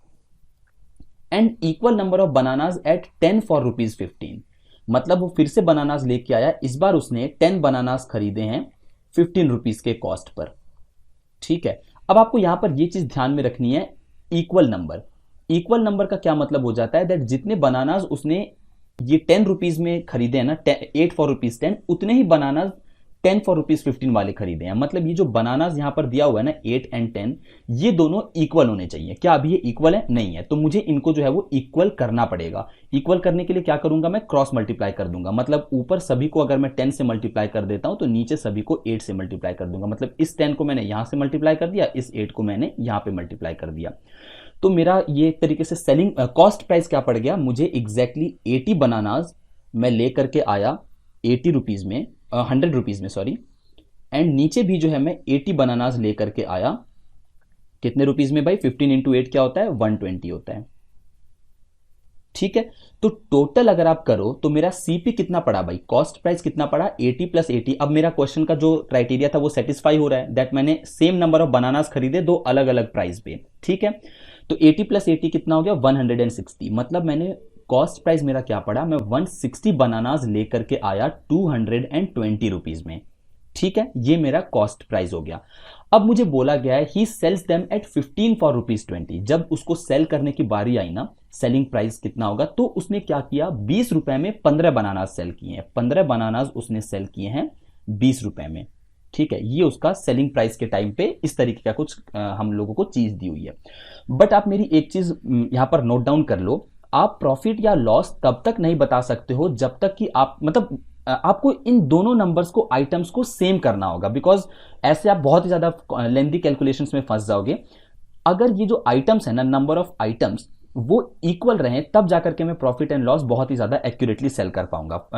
and equal number of bananas at 10 for ₹15, मतलब वो फिर से बनानास लेके आया, इस बार उसने 10 बनानास खरीदे हैं 15 रुपीज के कॉस्ट पर। ठीक है, अब आपको यहां पर ये चीज ध्यान में रखनी है, इक्वल नंबर का क्या मतलब हो जाता है दैट जितने बनानास उसने ये 10 रुपीज में खरीदे हैं ना, 8 for ₹10, उतने ही बनानास 10 for ₹15 वाले खरीदे हैं। मतलब ये जो बनानास यहां पर दिया हुआ है ना 8 and 10, ये दोनों इक्वल होने चाहिए। क्या अभी ये इक्वल है? नहीं है, तो मुझे इनको जो है वो इक्वल करना पड़ेगा। इक्वल करने के लिए क्या करूंगा, मैं क्रॉस मल्टीप्लाई कर दूंगा। मतलब ऊपर सभी को अगर मैं 10 से मल्टीप्लाई कर देता हूं तो नीचे सभी को 8 से मल्टीप्लाई कर दूंगा। मतलब इस 10 को मैंने यहां से मल्टीप्लाई कर दिया, इस 8 को मैंने यहां पे मल्टीप्लाई कर दिया। तो मेरा ये एक तरीके से सेलिंग कॉस्ट प्राइस क्या पड़ गया, मुझे एग्जैक्टली 80 बनानास मैं लेकर के आया 80 रुपीज में, 100 रुपीज में सॉरी, एंड नीचे भी जो है मैं 80 बनानास लेकर के आया कितने रुपीज में भाई, 15 इंटू 8 क्या होता है, 120 होता है। ठीक है, तो टोटल अगर आप करो तो मेरा सीपी कितना पड़ा भाई, कॉस्ट प्राइस कितना पड़ा, 80 प्लस 80। अब मेरा क्वेश्चन का जो क्राइटेरिया था वो सेटिस्फाई हो रहा है दैट मैंने सेम नंबर ऑफ बनानास खरीदे दो अलग अलग प्राइस पे। ठीक है, तो 80 प्लस 80 कितना हो गया, 160। मतलब मैंने कॉस्ट प्राइस मेरा क्या पड़ा, मैं 160 बनानाज लेकर के आया 220 रुपीज में। ठीक है, ये मेरा कॉस्ट प्राइस हो गया। अब मुझे बोला गया है ही सेल्स देम एट 15 फॉर ₹20। जब उसको सेल करने की बारी आई ना, सेलिंग प्राइस कितना होगा, तो उसने क्या किया, 20 रुपए में 15 बनानाज सेल किए हैं। 15 बनानाज उसने सेल किए हैं 20 रुपए में। ठीक है, ये उसका सेलिंग प्राइस के टाइम पे इस तरीके का कुछ हम लोगों को चीज दी हुई है। बट आप मेरी एक चीज यहां पर नोट डाउन कर लो, आप प्रॉफिट या लॉस तब तक नहीं बता सकते हो जब तक कि आप मतलब आपको इन दोनों नंबर्स को, आइटम्स को सेम करना होगा, बिकॉज ऐसे आप बहुत ही ज्यादा लेंथी कैलकुलेशंस में फंस जाओगे। अगर ये जो आइटम्स है ना, नंबर ऑफ आइटम्स वो इक्वल रहे, तब जाकर के मैं प्रॉफिट एंड लॉस बहुत ही ज्यादा एक्यूरेटली सेल कर पाऊंगा,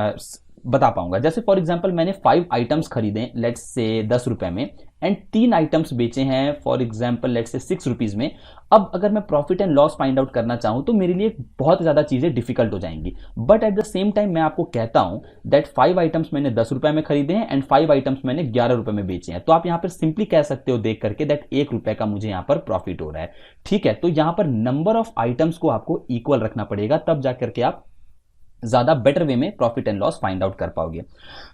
बता पाऊंगा। जैसे फॉर एग्जांपल मैंने 5 आइटम्स खरीदे लेट्स से 10 रुपए में, एंड 3 आइटम्स बेचे हैं for example let's say 6 rupees में। अब अगर मैं profit and loss find out करना चाहूं तो मेरे लिए बहुत ज्यादा चीजें डिफिकल्ट हो जाएंगी। But at the same time मैं आपको कहता हूं दैट 5 आइटम्स मैंने 10 रुपए में खरीदे हैं एंड 5 आइटम्स मैंने 11 रुपए में बेचे हैं। तो आप यहां पर सिंपली कह सकते हो देख करके दैट 1 रुपए का मुझे यहां पर प्रॉफिट हो रहा है। ठीक है, तो यहां पर नंबर ऑफ आइटम्स को आपको इक्वल रखना पड़ेगा, तब जाकर के आप ज्यादा बेटर वे में profit and loss find out कर पाओगे।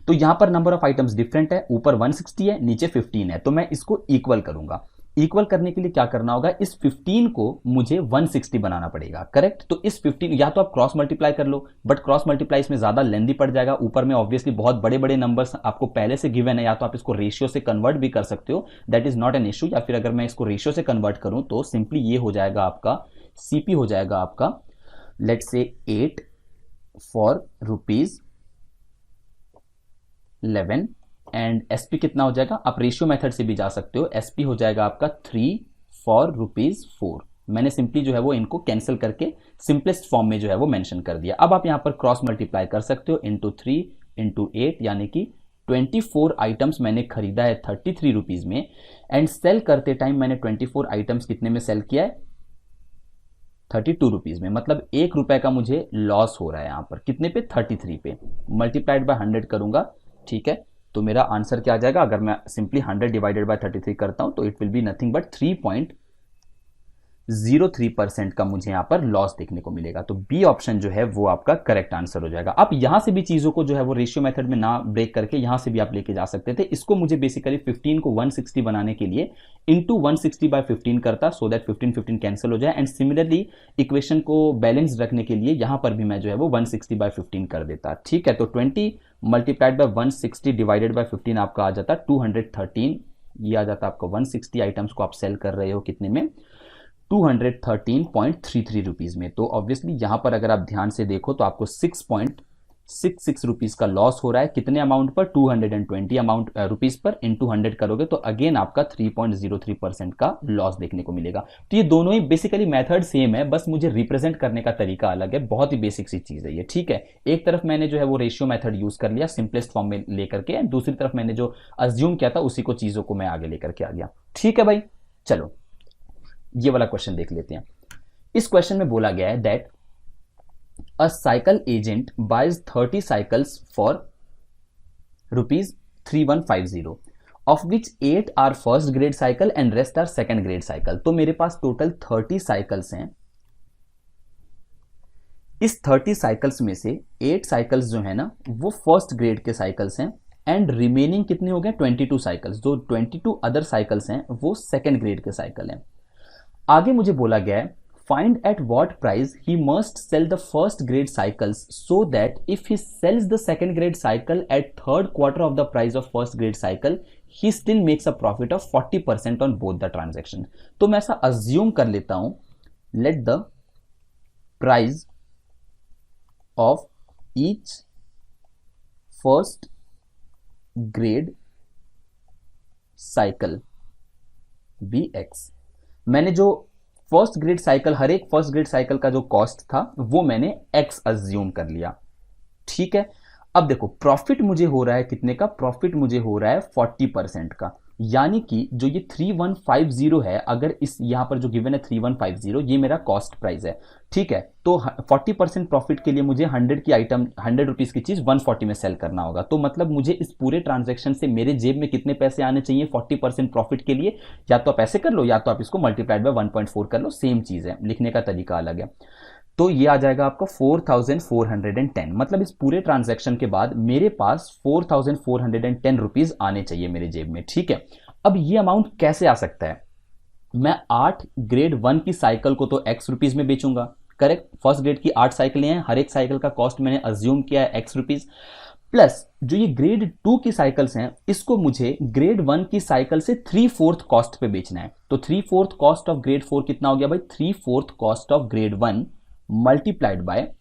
तो यहां पर नंबर ऑफ आइटम्स डिफरेंट है, ऊपर 160 है, नीचे 15 है, तो मैं इसको इक्वल करूंगा। इक्वल करने के लिए क्या करना होगा, इस 15 को मुझे 160 बनाना पड़ेगा, करेक्ट। तो इस 15 या तो आप क्रॉस मल्टीप्लाई कर लो, बट क्रॉस मल्टीप्लाई इसमें ज्यादा लेंदी पड़ जाएगा, ऊपर में ऑब्वियसली बहुत बड़े बड़े नंबर्स आपको पहले से गिवन है, या तो आप इसको रेशियो से कन्वर्ट भी कर सकते हो, that is not an issue. या फिर अगर मैं इसको रेशियो से कन्वर्ट करूं तो सिंपली ये हो जाएगा आपका सीपी हो जाएगा आपका let's say 8 for ₹11 and SP कितना हो जाएगा, आप रेशियो मेथड से भी जा सकते हो, एसपी हो जाएगा आपका 3 फॉर ₹4। मैंने सिंपली जो है वो इनको कैंसिल करके सिंपलेस्ट फॉर्म में जो है वो मेंशन कर दिया। अब आप यहां पर क्रॉस मल्टीप्लाई कर सकते हो, इंटू 3 इंटू 8, यानी कि 24 आइटम्स मैंने खरीदा है 33 रुपीज में, एंड सेल करते टाइम मैंने 24 आइटम्स कितने में सेल किया है, 32 रुपीज में। मतलब 1 रुपए का मुझे लॉस हो रहा है यहां पर, कितने पे, 33 पे। मल्टीप्लाइड बाय 100 करूंगा, ठीक है, तो मेरा आंसर क्या आ जाएगा, अगर मैं सिंपली 100 डिवाइडेड बाय 33 करता हूं तो it will be nothing but 3.03% का मुझे यहां पर लॉस देखने को मिलेगा। तो बी ऑप्शन जो है वो आपका करेक्ट आंसर हो जाएगा। आप यहां से भी चीजों को जो है वो रेशियो मेथड में ना ब्रेक करके यहां से भी आप लेके जा सकते थे। इसको मुझे बेसिकली 15 को 160 बनाने के लिए इंटू 160 बाय 15 करता, सो दैट 15 कैंसिल हो जाए, एंड सिमिलरली इक्वेशन को बैलेंस रखने के लिए यहां पर भी मैं जो है वो 160 बाय 15 कर देता। ठीक है, तो 20 मल्टीप्लाइड बाय 160 डिवाइडेड बाय 15 आपका आ जाता 213, ये आ जाता आपका 160 आइटम्स को आप सेल कर रहे हो कितने में, 213.33 रुपीज में। तो ऑब्वियसली यहां पर अगर आप ध्यान से देखो तो आपको 6.66 रुपीज का लॉस हो रहा है, कितने अमाउंट पर, 220 अमाउंट रुपीज पर, इंटू 100 करोगे तो अगेन आपका 3.03% का लॉस देखने को मिलेगा। तो ये दोनों ही बेसिकली मेथड सेम है, बस मुझे रिप्रेजेंट करने का तरीका अलग है, बहुत ही बेसिक सी चीज है ये। ठीक है, एक तरफ मैंने जो है वो रेशियो मेथड यूज कर लिया सिंपलेस्ट फॉर्म में लेकर के, दूसरी तरफ मैंने जो अज्यूम किया था उसी को चीजों को मैं आगे लेकर के आ गया। ठीक है भाई, चलो ये वाला क्वेश्चन देख लेते हैं। इस क्वेश्चन में बोला गया है that a cycle agent buys 30 cycles for ₹3150, of which 8 are first grade cycle and rest are second grade cycle. तो मेरे पास टोटल 30 साइकिल्स हैं। इस 30 साइकिल्स में से 8 साइकिल्स जो है ना वो फर्स्ट ग्रेड के साइकिल्स हैं, एंड रिमेनिंग कितने हो गए, 22 साइकिल्स। जो 22 अदर साइकिल्स हैं वो सेकंड ग्रेड के साइकिल हैं। आगे मुझे बोला गया है find at what price he must sell the first grade cycles so that if he sells the second grade cycle at third quarter of the price of first grade cycle he still makes a profit of 40% on both the transaction. तो मैं ऐसा assume कर लेता हूं, let the price of each first grade cycle be X. मैंने जो first grade cycle, हर एक first grade cycle का जो कॉस्ट था वो मैंने x अज्यूम कर लिया। ठीक है, अब देखो प्रॉफिट मुझे हो रहा है कितने का, प्रॉफिट मुझे हो रहा है 40% का, यानी कि जो ये 3150 है, अगर इस यहां पर जो गिवन है 3150 ये मेरा कॉस्ट प्राइस है। ठीक है, तो 40% प्रॉफिट के लिए मुझे 100 की आइटम, 100 रुपीज की चीज 140 में सेल करना होगा। तो मतलब मुझे इस पूरे ट्रांजेक्शन से मेरे जेब में कितने पैसे आने चाहिए 40% प्रॉफिट के लिए, या तो आप ऐसे कर लो या तो आप इसको मल्टीप्लाइड बाय 1.4 कर लो, सेम चीज है, लिखने का तरीका अलग है। तो ये आ जाएगा आपका 4410, मतलब इस पूरे ट्रांजैक्शन के बाद मेरे पास 4410 रुपीज आने चाहिए मेरे जेब में। ठीक है, अब ये अमाउंट कैसे आ सकता है? मैं 8 ग्रेड 1 की साइकिल को तो एक्स रुपीज में बेचूंगा, करेक्ट। फर्स्ट ग्रेड की 8 साइकिलें हैं, हर एक साइकिल का कॉस्ट मैंने अज्यूम किया है एक्स रुपीज, प्लस जो ये ग्रेड 2 की साइकिल्स हैं इसको मुझे ग्रेड 1 की साइकिल से 3/4 कॉस्ट पे बेचना है। तो 3/4 कॉस्ट ऑफ ग्रेड 4 कितना हो गया भाई? 3/4 cost of grade 1 multiplied by,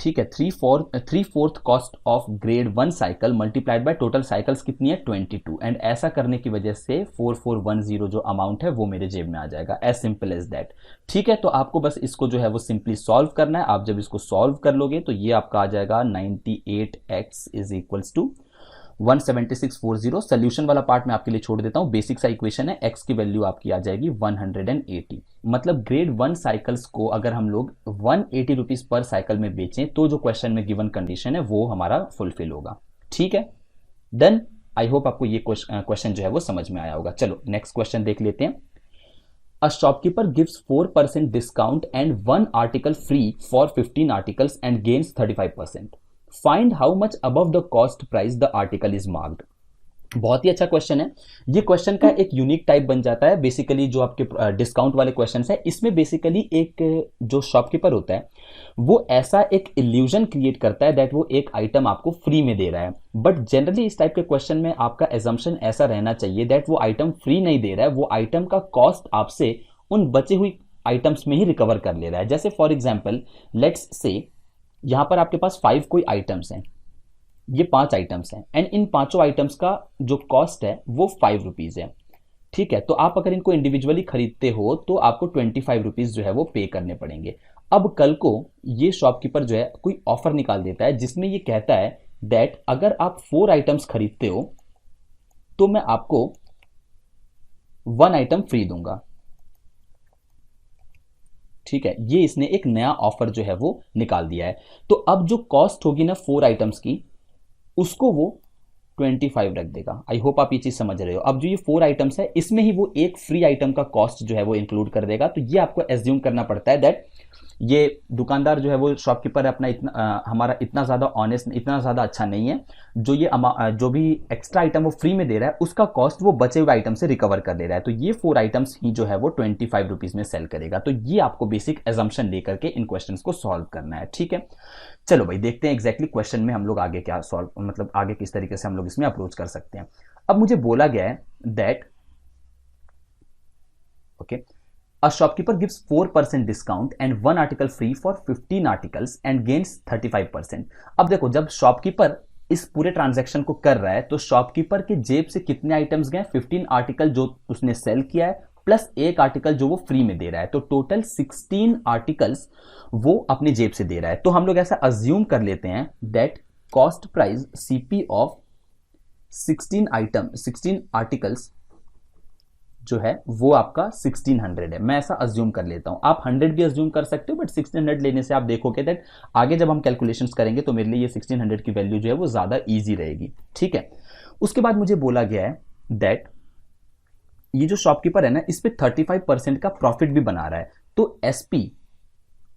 ठीक है, 3/4 cost of grade 1 cycle multiplied by total cycles कितनी है? 22। एंड ऐसा करने की वजह से 4410 जो अमाउंट है वो मेरे जेब में आ जाएगा, एज सिंपल एज दैट। ठीक है, तो आपको बस इसको जो है वो सिंपली सॉल्व करना है। आप जब इसको सॉल्व कर लोगे तो ये आपका आ जाएगा 98x is equals to 17640। Solution वाला पार्ट मैं आपके लिए छोड़ देता हूं, बेसिक सा इक्वेशन है। x की वैल्यू आपकी आ जाएगी 180। मतलब ग्रेड 1 साइकिल्स को अगर हम लोग 180 रुपीज पर साइकिल में बेचें तो जो क्वेश्चन में गिवन कंडीशन है वो हमारा फुलफिल होगा। ठीक है, देन आई होप आपको ये क्वेश्चन जो है वो समझ में आया होगा। चलो नेक्स्ट क्वेश्चन देख लेते हैं। A shopkeeper gives 4% discount and 1 article free for 15 articles and gains 35%. Find how much above the cost price the article is marked. बहुत ही अच्छा क्वेश्चन है। ये क्वेश्चन का एक यूनिक टाइप बन जाता है। बेसिकली जो आपके डिस्काउंट वाले क्वेश्चन है इसमें बेसिकली एक जो शॉपकीपर होता है वो ऐसा एक इल्यूजन क्रिएट करता है दैट वो एक आइटम आपको फ्री में दे रहा है। बट जनरली इस टाइप के क्वेश्चन में आपका एजम्पशन ऐसा रहना चाहिए दैट वो आइटम फ्री नहीं दे रहा है, वो आइटम का कॉस्ट आपसे उन बची हुई आइटम्स में ही रिकवर कर ले रहा है। जैसे फॉर एग्जाम्पल लेट्स से यहां पर आपके पास 5 कोई आइटम्स हैं, ये 5 आइटम्स हैं एंड इन पांचों आइटम्स का जो कॉस्ट है वो 5 रुपीज है। ठीक है, तो आप अगर इनको इंडिविजुअली खरीदते हो तो आपको 25 रुपीज जो है वो पे करने पड़ेंगे। अब कल को ये शॉपकीपर जो है कोई ऑफर निकाल देता है जिसमें ये कहता है दैट अगर आप 4 आइटम्स खरीदते हो तो मैं आपको 1 आइटम फ्री दूंगा। ठीक है, ये इसने एक नया ऑफर जो है वो निकाल दिया है। तो अब जो कॉस्ट होगी ना 4 आइटम्स की उसको वो 25 रख देगा। आई होप आप ये चीज समझ रहे हो। अब जो ये 4 आइटम्स है इसमें ही वो एक फ्री आइटम का कॉस्ट जो है वो इंक्लूड कर देगा। तो ये आपको एज्यूम करना पड़ता है दैट ये दुकानदार जो है वो शॉपकीपर है अपना हमारा इतना ज्यादा ऑनेस्ट, इतना ज्यादा अच्छा नहीं है। जो ये जो भी एक्स्ट्रा आइटम वो फ्री में दे रहा है उसका कॉस्ट वो बचे हुए आइटम से रिकवर कर दे रहा है। तो ये 4 आइटम्स ही जो है वो 25 रुपीज में सेल करेगा। तो ये आपको बेसिक एजम्पशन लेकर के इन क्वेश्चंस को सॉल्व करना है। ठीक है, चलो भाई देखते हैं एग्जैक्टली क्वेश्चन में हम लोग आगे क्या सॉल्व, मतलब आगे किस तरीके से हम लोग इसमें अप्रोच कर सकते हैं। अब मुझे बोला गया है that okay, a shopkeeper gives 4% discount and 1 article free for 15 articles and gains 35%। अब देखो जब शॉपकीपर इस पूरे ट्रांजैक्शन को कर रहा है तो शॉपकीपर के जेब से कितने आइटम्स गए? 15 आर्टिकल जो उसने सेल किया है प्लस एक आर्टिकल जो वो फ्री में दे रहा है। तो टोटल 16 आर्टिकल्स वो अपने जेब से दे रहा है। तो हम लोग ऐसा अज्यूम कर लेते हैं that cost price CP of 16 articles जो है वो आपका 1600 है। मैं ऐसा अज्यूम कर लेता हूं, आप 100 भी अज्यूम कर सकते हो बट 1600 लेने से आप देखोगे दैट आगे जब हम कैलकुलेशंस करेंगे तो मेरे लिए ये 1600 की वैल्यू जो है वो ज्यादा इजी रहेगी। ठीक है, उसके बाद मुझे बोला गया है दैट ये जो शॉपकीपर है ना इस पे 35% का प्रॉफिट भी बना रहा है। तो SP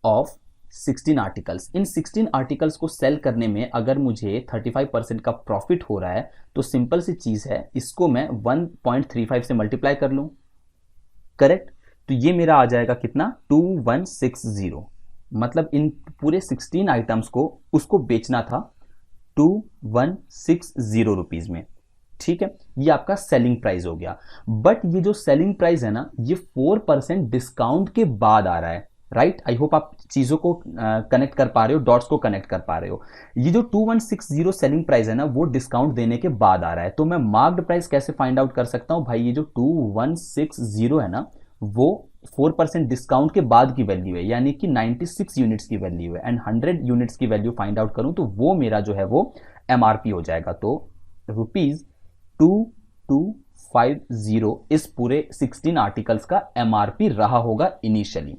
of 16 articles, in 16 articles को सेल करने में अगर मुझे 35% का प्रॉफिट हो रहा है तो सिंपल सी चीज है, इसको मैं 1.35 से मल्टीप्लाई कर लूं, करेक्ट। तो ये मेरा आ जाएगा कितना? 2160। मतलब इन पूरे 16 आइटम्स को उसको बेचना था 2160 रुपीज में। ठीक है, ये आपका सेलिंग प्राइस हो गया। बट ये जो सेलिंग प्राइस है ना ये 4% डिस्काउंट के बाद आ रहा है, राइट। आई होप आप चीजों को कनेक्ट कर पा रहे हो, डॉट्स को कनेक्ट कर पा रहे हो। ये जो 2160 सेलिंग प्राइस है ना वो डिस्काउंट देने के बाद आ रहा है। तो मैं मार्क्ड प्राइस कैसे फाइंड आउट कर सकता हूं भाई? ये जो 2160 है ना वो 4% डिस्काउंट के बाद की वैल्यू है, यानी कि 96 यूनिट्स की वैल्यू है। एंड 100 यूनिट्स की वैल्यू फाइंड आउट करूं तो वो मेरा जो है वो एमआरपी हो जाएगा। तो ₹2250 इस पूरे 16 आर्टिकल्स का एमआरपी रहा होगा इनिशियली।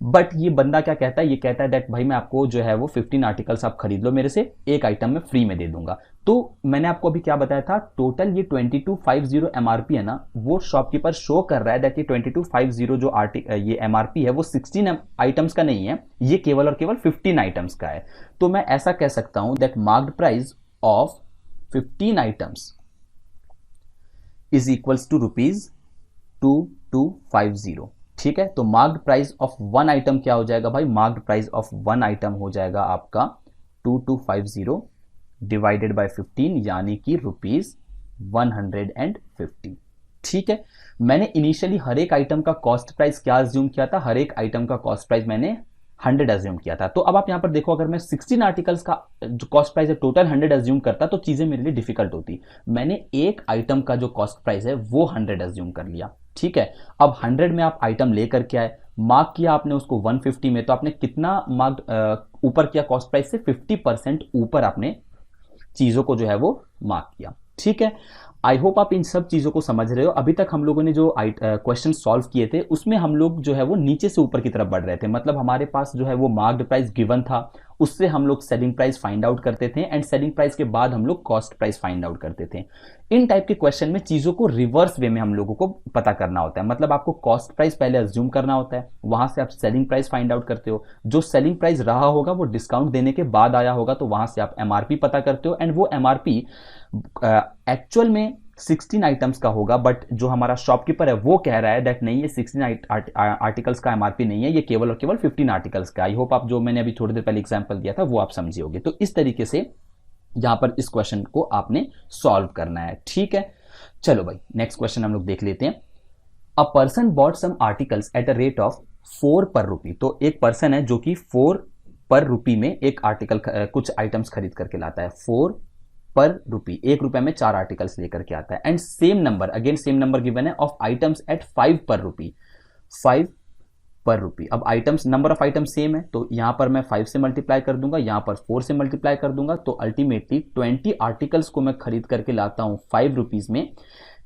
बट ये बंदा क्या कहता है, ये कहता है दैट भाई मैं आपको जो है वो 15 आर्टिकल्स आप खरीद लो मेरे से, एक आइटम में फ्री में दे दूंगा। तो मैंने आपको अभी क्या बताया था, टोटल ये 2250 एमआरपी है ना, वो शॉपकीपर शो कर रहा है दैट ये 2250 जो ये एमआरपी है वो 16 आइटम्स का नहीं है, ये केवल और केवल 15 आइटम्स का है। तो मैं ऐसा कह सकता हूं that marked price of 15 items is equals to ₹2250। ठीक है, तो marked price of one item क्या हो जाएगा भाई, marked price of one item हो जाएगा आपका 2250 डिवाइडेड बाय 15 यानी कि ₹150। ठीक है, मैंने इनिशियली हर एक आइटम का कॉस्ट प्राइस क्या अज्यूम किया था, हर एक आइटम का कॉस्ट प्राइस मैंने 100 अज्यूम किया था। तो अब आप यहां पर देखो, अगर मैं 16 आर्टिकल्स का जो कॉस्ट प्राइस है टोटल 100 अज्यूम करता तो चीजें मेरे लिए डिफिकल्ट होती। मैंने एक आइटम का जो कॉस्ट प्राइस है वो 100 अज्यूम कर लिया। ठीक है, अब 100 में आप आइटम लेकर के आए, मार्क किया आपने उसको 150 में, तो आपने कितना मार्क ऊपर किया कॉस्ट प्राइस से, 50% ऊपर आपने चीजों को जो है वो मार्क किया। ठीक है, आई होप आप इन सब चीजों को समझ रहे हो। अभी तक हम लोगों ने जो क्वेश्चन सॉल्व किए थे उसमें हम लोग जो है वो नीचे से ऊपर की तरफ बढ़ रहे थे, मतलब हमारे पास जो है वो मार्क्ड प्राइस गिवन था, उससे हम लोग सेलिंग प्राइस फाइंड आउट करते थे एंड सेलिंग प्राइस के बाद हम लोग कॉस्ट प्राइस फाइंड आउट करते थे। इन टाइप के क्वेश्चन में चीजों को रिवर्स वे में हम लोगों को पता करना होता है, मतलब आपको कॉस्ट प्राइस पहले अज्यूम करना होता है, वहां से आप सेलिंग प्राइस फाइंड आउट करते हो, जो सेलिंग प्राइस रहा होगा वो डिस्काउंट देने के बाद आया होगा तो वहां से आप एमआरपी पता करते हो, एंड वो एमआरपी एक्चुअल में 16 आइटम्स का होगा, बट जो हमारा शॉपकीपर है वो कह रहा है दैट नहीं, ये 16 आर्टिकल्स का एमआरपी नहीं है, ये केवल और केवल 15 आर्टिकल्स का। आई होप आप जो मैंने अभी थोड़ी देर पहले एग्जांपल दिया था वो आप समझे होंगे। तो इस तरीके से यहां पर इस क्वेश्चन को आपने सॉल्व करना है। ठीक है, चलो भाई नेक्स्ट क्वेश्चन हम लोग देख लेते हैं। A person bought some articles at a rate of 4 per रुपी। तो एक पर्सन है जो कि 4 पर रुपी में एक आर्टिकल कुछ आइटम्स खरीद करके लाता है, 4 पर रुपी, 1 रुपए में 4 आर्टिकल्स लेकर के आता है, and same number, again same number given है, ऑफ आइटम्स एट 5 पर रुपी, 5 पर रुपी। अब items, number of item same है तो यहां पर मैं 5 से मल्टीप्लाई कर दूंगा, यहां पर 4 से मल्टीप्लाई कर दूंगा, तो अल्टीमेटली 20 आर्टिकल्स को मैं खरीद करके लाता हूं 5 रुपीज में,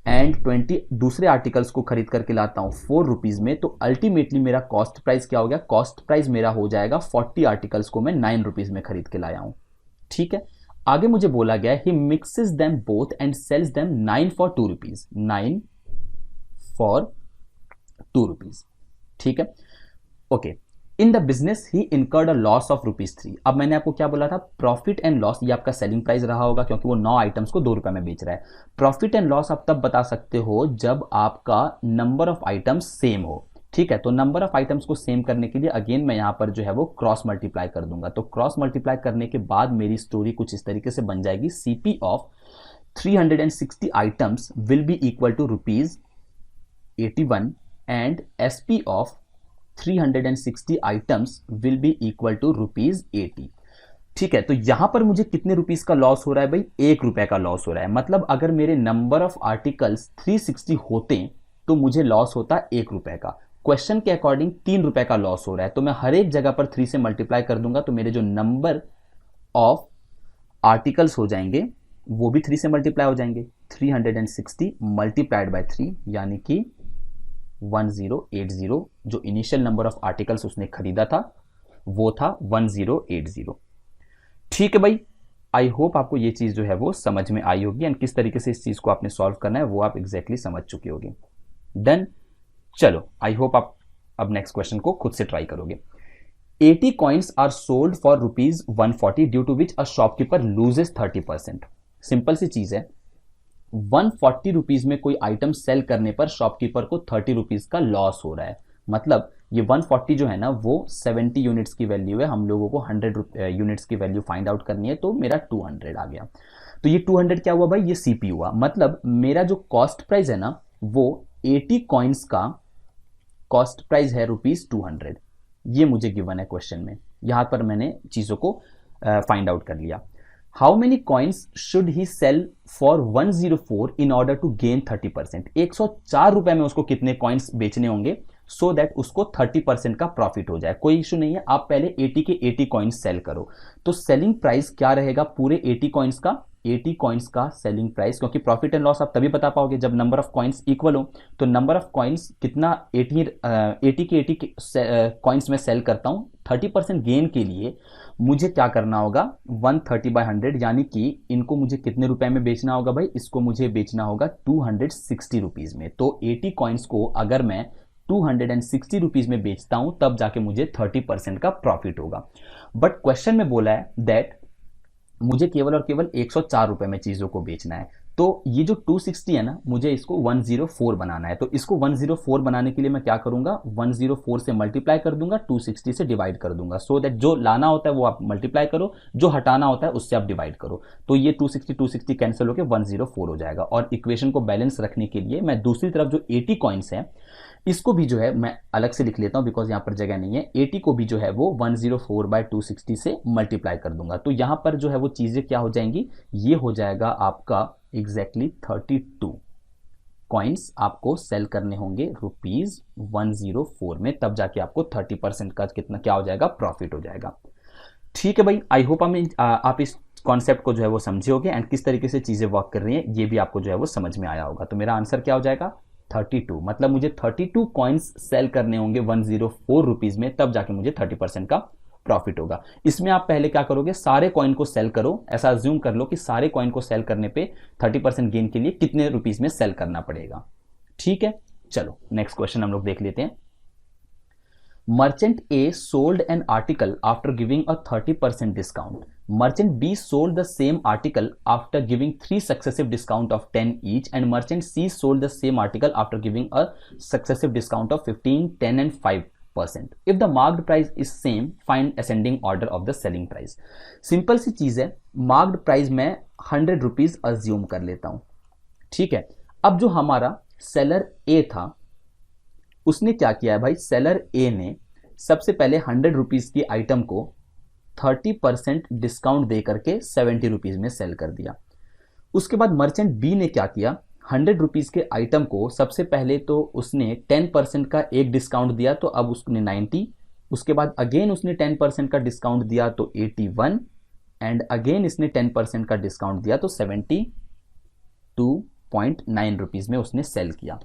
एंड 20 दूसरे आर्टिकल्स को खरीद करके लाता हूं 4 रुपीज में, तो अल्टीमेटली मेरा कॉस्ट प्राइस क्या हो गया, कॉस्ट प्राइस मेरा हो जाएगा 40 आर्टिकल्स को मैं 9 रुपीज में खरीद के लाया हूं। ठीक है, आगे मुझे बोला गया he mixes them both and sells them 9 for 2 rupees, 9 for 2 rupees. ठीक है, okay, in the business he incurred a loss of ₹3। अब मैंने आपको क्या बोला था, प्रॉफिट एंड लॉस, ये आपका सेलिंग प्राइस रहा होगा क्योंकि वो 9 आइटम्स को 2 रुपए में बेच रहा है। प्रॉफिट एंड लॉस आप तब बता सकते हो जब आपका नंबर ऑफ आइटम्स सेम हो। ठीक है, तो नंबर ऑफ आइटम्स को सेम करने के लिए अगेन मैं यहां पर जो है वो क्रॉस मल्टीप्लाई कर दूंगा, तो क्रॉस मल्टीप्लाई करने के बाद मेरी स्टोरी कुछ इस तरीके से बन जाएगी, CP of 360 items will be equal to ₹81 and SP of 360 items will be equal to ₹80। ठीक है, तो यहां पर मुझे कितने रुपीस का लॉस हो रहा है भाई, 1 रुपए का लॉस हो रहा है, मतलब अगर मेरे नंबर ऑफ आर्टिकल्स 360 होते तो मुझे लॉस होता 1 रुपए का। क्वेश्चन के अकॉर्डिंग 3 रुपए का लॉस हो रहा है, तो मैं हर एक जगह पर 3 से मल्टीप्लाई कर दूंगा, तो मेरे जो नंबर ऑफ आर्टिकल्स हो जाएंगे वो भी 3 से मल्टीप्लाई हो जाएंगे, 360 मल्टीप्लाइड बाय 3 यानी कि 1080, जो इनिशियल नंबर ऑफ आर्टिकल्स उसने खरीदा था वो था 1080। ठीक है भाई, आई होप आपको ये चीज जो है वो समझ में आई होगी, एंड किस तरीके से इस चीज को आपने सॉल्व करना है वो आप एग्जैक्टली समझ चुके होगे। डन, चलो आई होप आप अब नेक्स्ट क्वेश्चन को खुद से ट्राई करोगे। 80 coins are sold for ₹140 due to which a shopkeeper loses 30%। Simple सी चीज है, 140 रुपीज में कोई आइटम सेल करने पर शॉपकीपर को 30 रुपीज का लॉस हो रहा है, मतलब ये 140 जो है ना वो 70 यूनिट्स की वैल्यू है, हम लोगों को 100 यूनिट्स की वैल्यू फाइंड आउट करनी है, तो मेरा 200 आ गया। तो ये 200 क्या हुआ भाई, ये सीपी हुआ, मतलब मेरा जो कॉस्ट प्राइस है ना वो 80 कॉइन्स का कॉस्ट प्राइस है ₹200, ये मुझे गिवन है क्वेश्चन में, यहां पर मैंने चीजों को फाइंड आउट कर लिया। How many coins should he sell for 104 in order to gain 30%। 104 रुपए में उसको कितने कॉइन्स बेचने होंगे सो दैट उसको 30% का प्रॉफिट हो जाए। कोई इशू नहीं है, आप पहले 80 के 80 कॉइन्स सेल करो, तो सेलिंग प्राइस क्या रहेगा पूरे 80 कॉइन्स का, 80 कॉइन्स का सेलिंग प्राइस, क्योंकि प्रॉफिट एंड लॉस आप तभी बता पाओगे जब नंबर ऑफ कॉइन्स इक्वल हो। तो नंबर ऑफ कॉइन्स कितना 80 के 80 कॉइन्स में सेल करता हूँ, 30% गेन के लिए मुझे क्या करना होगा, 130/100, यानी कि इनको मुझे कितने रुपए में बेचना होगा भाई, इसको मुझे बेचना होगा 260 रुपीज में। तो 80 कॉइन्स को अगर मैं 260 रुपीज में बेचता हूं तब जाके मुझे 30% का प्रॉफिट होगा। बट क्वेश्चन में बोला है दैट मुझे केवल और केवल 104 रुपए में चीजों को बेचना है। तो ये जो 260 है ना, मुझे इसको 104 बनाना है। तो इसको 104 बनाने के लिए मैं क्या करूंगा, 104 से मल्टीप्लाई कर दूंगा, 260 से डिवाइड कर दूंगा, सो दैट जो लाना होता है वो आप मल्टीप्लाई करो, जो हटाना होता है उससे आप डिवाइड करो। तो ये 260 कैंसिल होकर 104 हो जाएगा। और इक्वेशन को बैलेंस रखने के लिए मैं दूसरी तरफ जो 80 कॉइन्स है इसको भी जो है मैं अलग से लिख लेता हूं, बिकॉज यहां पर जगह नहीं है। 80 को भी जो है वो 104/260 से मल्टीप्लाई कर दूंगा। तो यहां पर जो है वो चीजें क्या हो जाएंगी, ये हो जाएगा आपका एग्जैक्टली 32 कॉइन्स आपको सेल करने होंगे ₹104 में, तब जाके आपको 30% का कितना क्या हो जाएगा, प्रॉफिट हो जाएगा। ठीक है भाई, आई होप आप इस कॉन्सेप्ट को जो है वो समझे होगे एंड किस तरीके से चीजें वर्क कर रही हैं ये भी आपको जो है वो समझ में आया होगा। तो मेरा आंसर क्या हो जाएगा, 32। मतलब मुझे 32 कॉइन्स सेल करने होंगे 104 रुपीज में, तब जाके मुझे 30% का प्रॉफिट होगा। इसमें आप पहले क्या करोगे, सारे कॉइन को सेल करो। ऐसा अज्यूम कर लो कि सारे कॉइन को सेल करने पे 30% गेन के लिए कितने रुपीज में सेल करना पड़ेगा। ठीक है, चलो नेक्स्ट क्वेश्चन हम लोग देख लेते हैं। Merchant A sold an article after giving a 30% discount. Merchant B sold the same article after giving 3 successive discount of 10 each, and Merchant C sold the same article after giving a successive discount of 15, 10 and 5%. If the marked price is same, find ascending order of the selling price. Simple सी चीज है, marked price मैं 100 rupees assume कर लेता हूं। ठीक है, अब जो हमारा सेलर ए था उसने क्या किया है भाई, सेलर ए ने सबसे पहले 100 रुपीज की आइटम को 30% डिस्काउंट दे करके 70 रुपीज में सेल कर दिया। उसके बाद मर्चेंट बी ने क्या किया, 100 रुपीज के आइटम को सबसे पहले तो उसने 10% का एक डिस्काउंट दिया, तो अब उसने 90, उसके बाद अगेन उसने 10% का डिस्काउंट दिया तो 81, एंड अगेन इसने 10% का डिस्काउंट दिया तो 72.9 रुपीज में उसने सेल किया।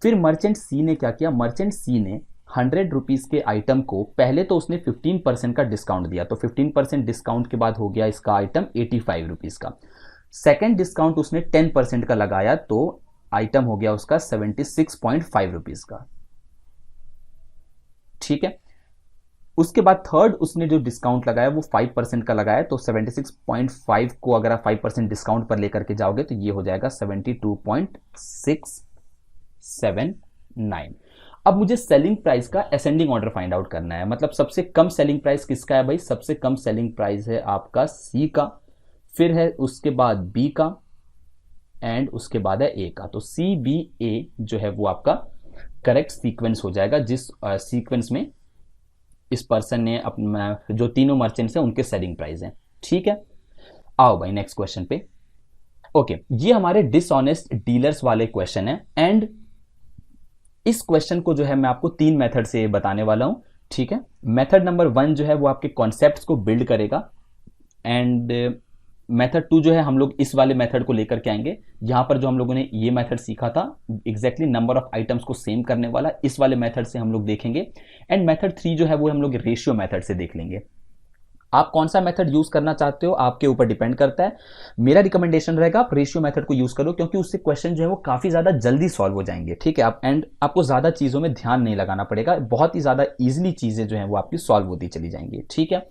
फिर मर्चेंट सी ने क्या किया, मर्चेंट सी ने 100 रुपीज के आइटम को पहले तो उसने 15% का डिस्काउंट दिया, तो 15% डिस्काउंट के बाद हो गया इसका आइटम 85 रुपीज का। सेकेंड डिस्काउंट उसने 10% का लगाया तो आइटम हो गया उसका 76.5 रुपीज का। ठीक है, उसके बाद थर्ड उसने जो डिस्काउंट लगाया वो 5% का लगाया, तो 76.5 को अगर आप 5% डिस्काउंट पर लेकर के जाओगे तो ये हो जाएगा 72.679। अब मुझे सेलिंग प्राइस का असेंडिंग ऑर्डर फाइंड आउट करना है। मतलब सबसे कम सेलिंग प्राइस किसका है भाई, सबसे कम सेलिंग प्राइस है आपका सी का, फिर है उसके बाद बी का, एंड उसके बाद है ए का। तो सी बी ए जो है वो आपका करेक्ट सीक्वेंस हो जाएगा, जिस सीक्वेंस में इस पर्सन ने अपना जो तीनों मर्चेंट्स हैं उनके सेलिंग प्राइस हैं। ठीक है, आओ भाई नेक्स्ट क्वेश्चन पे। ओके, ये हमारे डिसऑनेस्ट डीलर्स वाले क्वेश्चन है, एंड इस क्वेश्चन को जो है मैं आपको 3 मेथड से बताने वाला हूं। ठीक है, मेथड नंबर 1 जो है वो आपके कॉन्सेप्ट्स को बिल्ड करेगा, एंड मेथड 2 जो है हम लोग इस वाले मेथड को लेकर के आएंगे। यहां पर जो हम लोगों ने ये मेथड सीखा था एग्जैक्टली नंबर ऑफ आइटम्स को सेम करने वाला, इस वाले मेथड से हम लोग देखेंगे। एंड मेथड 3 जो है वो हम लोग रेशियो मेथड से देख लेंगे। आप कौन सा मेथड यूज करना चाहते हो आपके ऊपर डिपेंड करता है। मेरा रिकमेंडेशन रहेगा आप रेशियो मेथड को यूज करो, क्योंकि उससे क्वेश्चन जो है वो काफी ज्यादा जल्दी सॉल्व हो जाएंगे। ठीक है, आप एंड आपको ज्यादा चीजों में ध्यान नहीं लगाना पड़ेगा, बहुत ही ज्यादा इजीली चीजें जो है वो आपकी सॉल्व होती चली जाएंगी। ठीक है,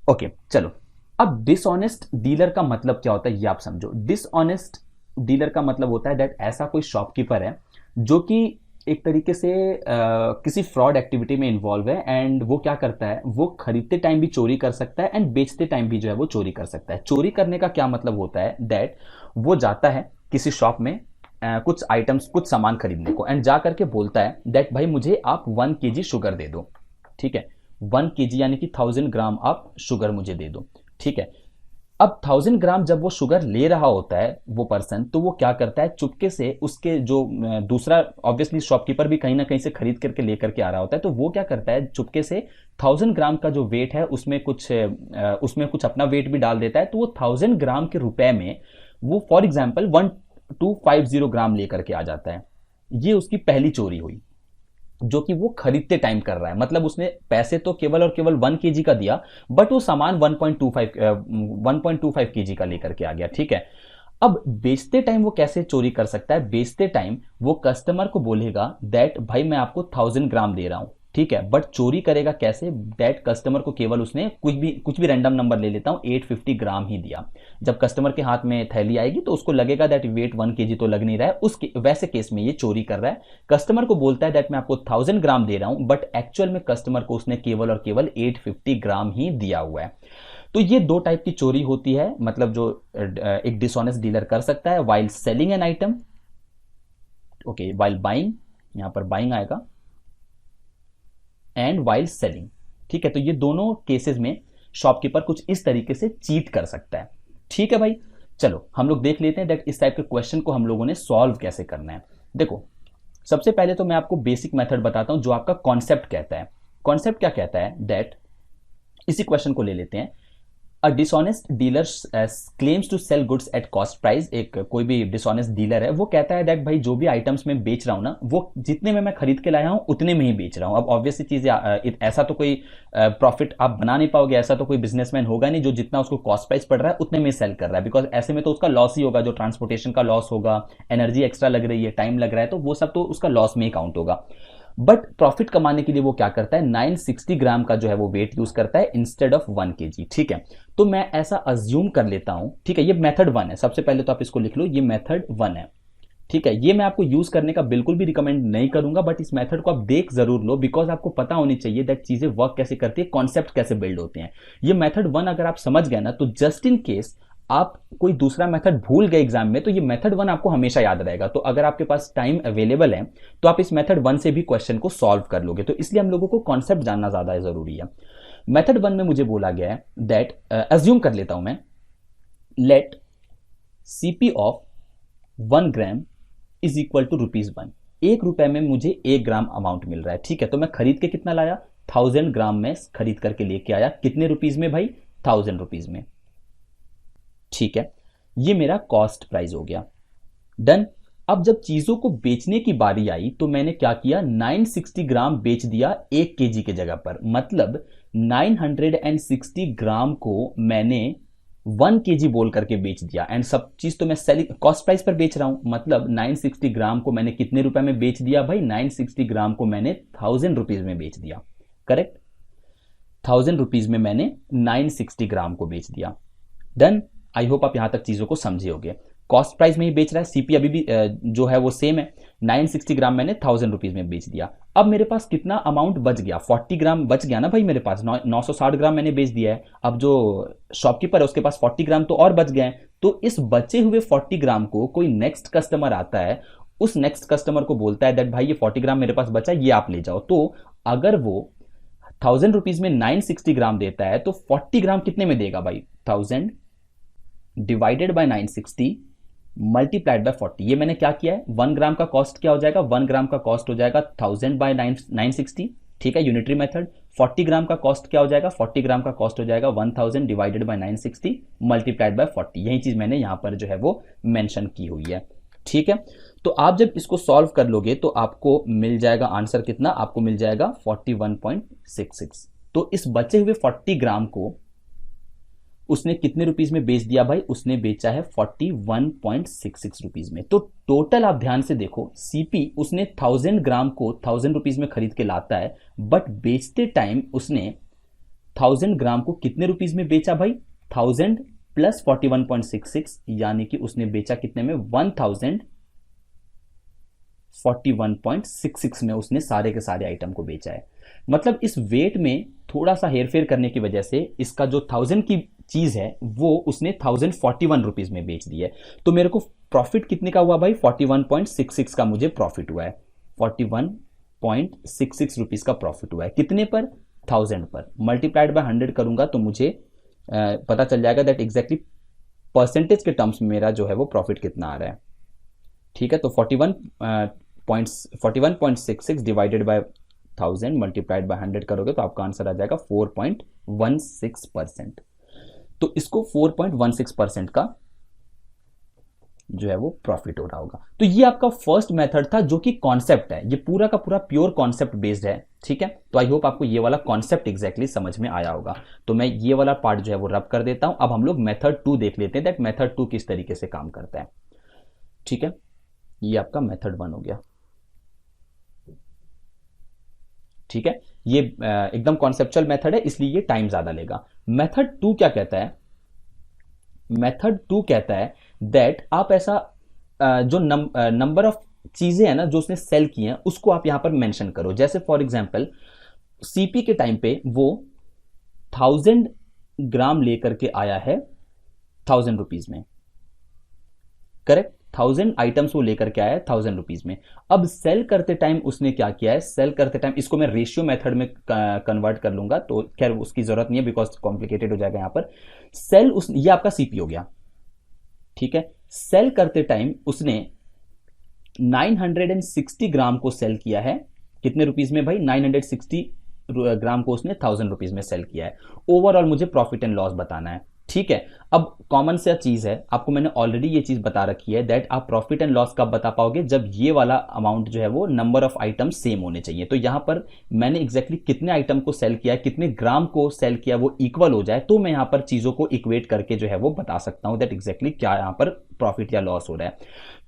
ओके चलो। अब डिसऑनेस्ट डीलर का मतलब क्या होता है ये आप समझो। डिसऑनेस्ट डीलर का मतलब होता है दैट ऐसा कोई शॉपकीपर है जो कि एक तरीके से किसी फ्रॉड एक्टिविटी में इन्वॉल्व है, एंड वो क्या करता है, वो खरीदते टाइम भी चोरी कर सकता है एंड बेचते टाइम भी जो है वो चोरी कर सकता है। चोरी करने का क्या मतलब होता है दैट वो जाता है किसी शॉप में कुछ आइटम्स कुछ सामान खरीदने को, एंड जा करके बोलता है दैट भाई मुझे आप 1 kg शुगर दे दो। ठीक है, 1 kg यानी कि 1000 ग्राम आप शुगर मुझे दे दो। ठीक है, अब 1000 ग्राम जब वो शुगर ले रहा होता है वो पर्सन, तो वो क्या करता है, चुपके से उसके जो दूसरा ऑब्वियसली शॉपकीपर भी कहीं ना कहीं से खरीद करके लेकर के आ रहा होता है, तो वो क्या करता है चुपके से 1000 ग्राम का जो वेट है उसमें कुछ अपना वेट भी डाल देता है, तो वो 1000 ग्राम के रुपए में वो फॉर एग्जाम्पल 1250 ग्राम लेकर के आ जाता है। ये उसकी पहली चोरी हुई जो कि वो खरीदते टाइम कर रहा है। मतलब उसने पैसे तो केवल और केवल 1 kg का दिया, बट वो सामान 1.25 kg का लेकर के आ गया। ठीक है, अब बेचते टाइम वो कैसे चोरी कर सकता है, बेचते टाइम वो कस्टमर को बोलेगा दैट भाई मैं आपको 1000 ग्राम दे रहा हूं, ठीक है, बट चोरी करेगा कैसे, दैट कस्टमर को केवल उसने कुछ भी रैंडम नंबर ले लेता हूं 850 ग्राम ही दिया। जब कस्टमर के हाथ में थैली आएगी तो उसको लगेगा दैट वेट 1 kg तो लग नहीं रहा है, उसके वैसे केस में ये चोरी कर रहा है। कस्टमर को बोलता है दैट मैं आपको 1000 ग्राम दे रहा हूं, बट एक्चुअल में कस्टमर को उसने केवल और केवल 850 ग्राम ही दिया हुआ है। तो ये दो टाइप की चोरी होती है, मतलब जो एक डिसऑनेस्ट डीलर कर सकता है while selling an item, okay, while buying, यहां पर बाइंग आएगा, एंड वाइल सेलिंग। ठीक है, तो ये दोनों केसेस में शॉपकीपर कुछ इस तरीके से चीट कर सकता है। ठीक है भाई, चलो हम लोग देख लेते हैं दैट इस टाइप के क्वेश्चन को हम लोगों ने सॉल्व कैसे करना है। देखो, सबसे पहले तो मैं आपको बेसिक मेथड बताता हूं जो आपका कॉन्सेप्ट कहता है। कॉन्सेप्ट क्या कहता है दैट, इसी क्वेश्चन को ले लेते हैं। A dishonest dealer claims to sell goods at cost price. एक कोई भी डिसऑनेस्ट डीलर है वो कहता है दैट भाई जो भी आइटम्स मैं बेच रहा हूं ना, वो जितने में मैं खरीद के लाया हूं उतने में ही बेच रहा हूं। अब ऑब्वियसली चीज ऐसा तो कोई प्रॉफिट आप बना नहीं पाओगे, ऐसा तो कोई बिजनेसमैन होगा नहीं जो जितना उसको कॉस्ट प्राइस पड़ रहा है उतने में सेल कर रहा है, बिकॉज ऐसे में तो उसका लॉस ही होगा, जो ट्रांसपोर्टेशन का लॉस होगा, एनर्जी एक्स्ट्रा लग रही है, टाइम लग रहा है, तो वो सब तो उसका लॉस में ही काउंट होगा। बट प्रॉफिट कमाने के लिए वो क्या करता है, 960 ग्राम का जो है वो वेट यूज करता है इंस्टेड ऑफ 1 kg। ठीक है, तो मैं ऐसा अज्यूम कर लेता हूं, ठीक है, ये मेथड 1 है, सबसे पहले तो आप इसको लिख लो, ये मेथड 1 है। ठीक है, ये मैं आपको यूज करने का बिल्कुल भी रिकमेंड नहीं करूंगा, बट इस मेथड को आप देख जरूर लो, बिकॉज आपको पता होनी चाहिए दैट चीजें वर्क कैसे करती है, कॉन्सेप्ट कैसे बिल्ड होते हैं। ये मेथड 1 अगर आप समझ गए ना, तो जस्ट इन केस आप कोई दूसरा मेथड भूल गए एग्जाम में, तो ये मेथड 1 आपको हमेशा याद रहेगा। तो अगर आपके पास टाइम अवेलेबल है तो आप इस मेथड 1 से भी क्वेश्चन को सॉल्व कर लोगे। तो इसलिए हम लोगों को कॉन्सेप्ट जानना ज्यादा जरूरी है। मेथड 1 में मुझे बोला गया है दैट, अज्यूम कर लेता हूं मैं, let CP of 1 gram is equal to ₹1। 1 रुपए में मुझे 1 ग्राम अमाउंट मिल रहा है। ठीक है, तो मैं खरीद के कितना लाया, 1000 ग्राम में खरीद करके लेके आया, कितने रुपीज में भाई, 1000 रुपीज में। ठीक है, ये मेरा कॉस्ट प्राइस हो गया, डन। अब जब चीजों को बेचने की बारी आई तो मैंने क्या किया, 960 ग्राम बेच दिया 1 kg के जगह पर, मतलब 960 ग्राम को मैंने 1 kg बोल करके बेच दिया, एंड सब चीज तो मैं सेलिंग कॉस्ट प्राइस पर बेच रहा हूं, मतलब 960 ग्राम को मैंने कितने रुपए में बेच दिया भाई, 960 ग्राम को मैंने 1000 रुपीज में बेच दिया, करेक्ट, 1000 रुपीज में मैंने 960 ग्राम को बेच दिया, डन। आई होप आप यहां तक चीजों को समझे होगे। कॉस्ट प्राइस में ही बेच रहा है, सीपी अभी भी जो है वो सेम है, 960 ग्राम मैंने 1000 रुपीज में बेच दिया। अब मेरे पास कितना अमाउंट बच गया, 40 ग्राम बच गया ना भाई मेरे पास, 960 ग्राम मैंने बेच दिया है। अब जो शॉपकीपर है उसके पास 40 ग्राम तो और बच गए हैं, तो इस बचे हुए 40 ग्राम को कोई नेक्स्ट कस्टमर आता है, उस नेक्स्ट कस्टमर को बोलता है दैट भाई ये 40 ग्राम मेरे पास बचा, ये आप ले जाओ। तो अगर वो 1000 रुपीज में 960 ग्राम देता है तो 40 ग्राम कितने में देगा भाई, 1000 डिवाइडेड बाय 960 मल्टीप्लाइड बाय 40। ये मैंने क्या किया है, 1 ग्राम का कॉस्ट क्या हो जाएगा, 1 ग्राम का कॉस्ट हो जाएगा 1000 बाय 960। ठीक है, यूनिटरी मेथड। 40 ग्राम का कॉस्ट क्या हो जाएगा, 40 ग्राम का कॉस्ट हो जाएगा 1000 डिवाइडेड बाय 960 मल्टीप्लाइड बाय 40। यही चीज मैंने यहां पर जो है वो मेंशन की हुई है। ठीक है, तो आप जब इसको सॉल्व कर लोगे तो आपको मिल जाएगा आंसर कितना, आपको मिल जाएगा 41.66। तो इस बचे हुए 40 ग्राम को उसने कितने रुपीज में बेच दिया भाई, उसने बेचा है 41.66 रुपीज में। तो टोटल आप ध्यान से देखो, सीपी उसने 1000 ग्राम को 1000 रुपीज में खरीद के लाता है, बट बेचते टाइम उसने 1000 ग्राम को कितने रुपीज में बेचा भाई, 1000 प्लस 41.66, यानी कि उसने बेचा कितने में, 1041.66 में उसने सारे के सारे आइटम को बेचा है। मतलब इस वेट में थोड़ा सा हेरफेर करने की वजह से इसका जो 1000 की चीज है वो उसने 1041 रुपीज में बेच दी है। तो मेरे को प्रॉफिट कितने का हुआ भाई, 41.66 का मुझे प्रॉफिट हुआ है, 41.66 रुपीज का प्रॉफिट हुआ है, कितने पर, 1000 पर। मल्टीप्लाइड बाय 100 करूंगा तो मुझे पता चल जाएगा दैट एग्जैक्टली परसेंटेज के टर्म्स में मेरा जो है वो प्रॉफिट कितना आ रहा है। ठीक है, तो 41.66 डिवाइडेड बाय 1000 मल्टीप्लाइड बाय 100 करोगे तो आपका आंसर आ जाएगा 4.16%। तो इसको 4.16% का जो है वो प्रॉफिट हो रहा होगा। तो ये आपका फर्स्ट मेथड था जो कि कॉन्सेप्ट है, ये पूरा का पूरा प्योर कॉन्सेप्ट बेस्ड है। ठीक है, तो आई होप आपको ये वाला कॉन्सेप्ट एग्जैक्टली समझ में आया होगा। तो मैं ये वाला पार्ट जो है वो रब कर देता हूं। अब हम लोग मेथड 2 देख लेते हैं, दैट मेथड 2 किस तरीके से काम करता है। ठीक है, ये आपका मेथड 1 हो गया। ठीक है, ये एकदम कॉन्सेप्चुअल मेथड है, इसलिए ये टाइम ज्यादा लेगा। मेथड 2 क्या कहता है? मेथड 2 कहता है दैट आप ऐसा जो नंबर ऑफ चीजें हैं ना जो उसने सेल की हैं उसको आप यहां पर मेंशन करो। जैसे फॉर एग्जांपल सीपी के टाइम पे वो 1000 ग्राम लेकर के आया है 1000 रुपीज में, करेक्ट। 1000 आइटम्स वो लेकर के आया है 1000 रुपीज में। अब सेल करते टाइम उसने क्या किया है? सेल करते टाइम, इसको मैं रेशियो मेथड में कन्वर्ट कर लूंगा, तो खैर उसकी जरूरत नहीं है बिकॉज कॉम्प्लिकेटेड हो जाएगा यहां पर। ये आपका सीपी हो गया। ठीक है, सेल करते टाइम उसने 960 ग्राम को सेल किया है। कितने रुपीज में भाई? 960 ग्राम को उसने 1000 रुपीज में सेल किया है। ओवरऑल मुझे प्रॉफिट एंड लॉस बताना है। ठीक है, अब कॉमन सा चीज है, आपको मैंने ऑलरेडी ये चीज बता रखी है दैट आप प्रॉफिट एंड लॉस कब बता पाओगे? जब ये वाला अमाउंट जो है वो नंबर ऑफ आइटम सेम होने चाहिए। तो यहां पर मैंने एग्जैक्टली कितने आइटम को सेल किया, कितने ग्राम को सेल किया, वो इक्वल हो जाए तो मैं यहां पर चीजों को इक्वेट करके जो है वो बता सकता हूं दैट एग्जैक्टली क्या यहां पर प्रॉफिट या लॉस हो रहा है।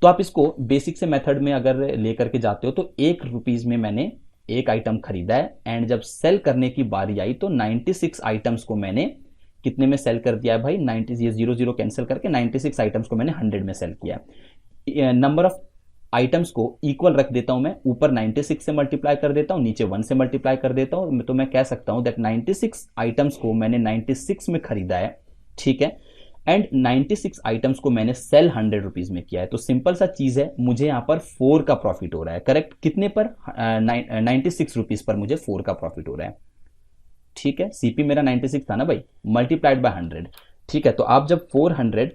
तो आप इसको बेसिक से मेथड में अगर लेकर के जाते हो तो 1 रुपीज में मैंने एक आइटम खरीदा है एंड जब सेल करने की बारी आई तो 96 आइटम्स को मैंने कितने में सेल कर दिया है भाई? 90, ये 0 कैंसिल करके 96 आइटम्स को मैंने 100 में सेल किया। नंबर ऑफ आइटम्स को इक्वल रख देता हूं मैं, ऊपर 96 से मल्टीप्लाई कर देता हूं, नीचे 1 से मल्टीप्लाई कर देता हूं, तो मैं कह सकता हूं दैट 96 आइटम्स को मैंने 96 में खरीदा है। ठीक है, एंड 96 आइटम्स को मैंने सेल 100 रुपीज में किया है। तो सिंपल सा चीज है, मुझे यहां पर 4 का प्रॉफिट हो रहा है, करेक्ट। कितने पर? 96 रुपीज पर मुझे 4 का प्रॉफिट हो रहा है। ठीक है, सीपी मेरा 96 था ना भाई, मल्टीप्लाइड बाय 100। ठीक है, तो आप जब 400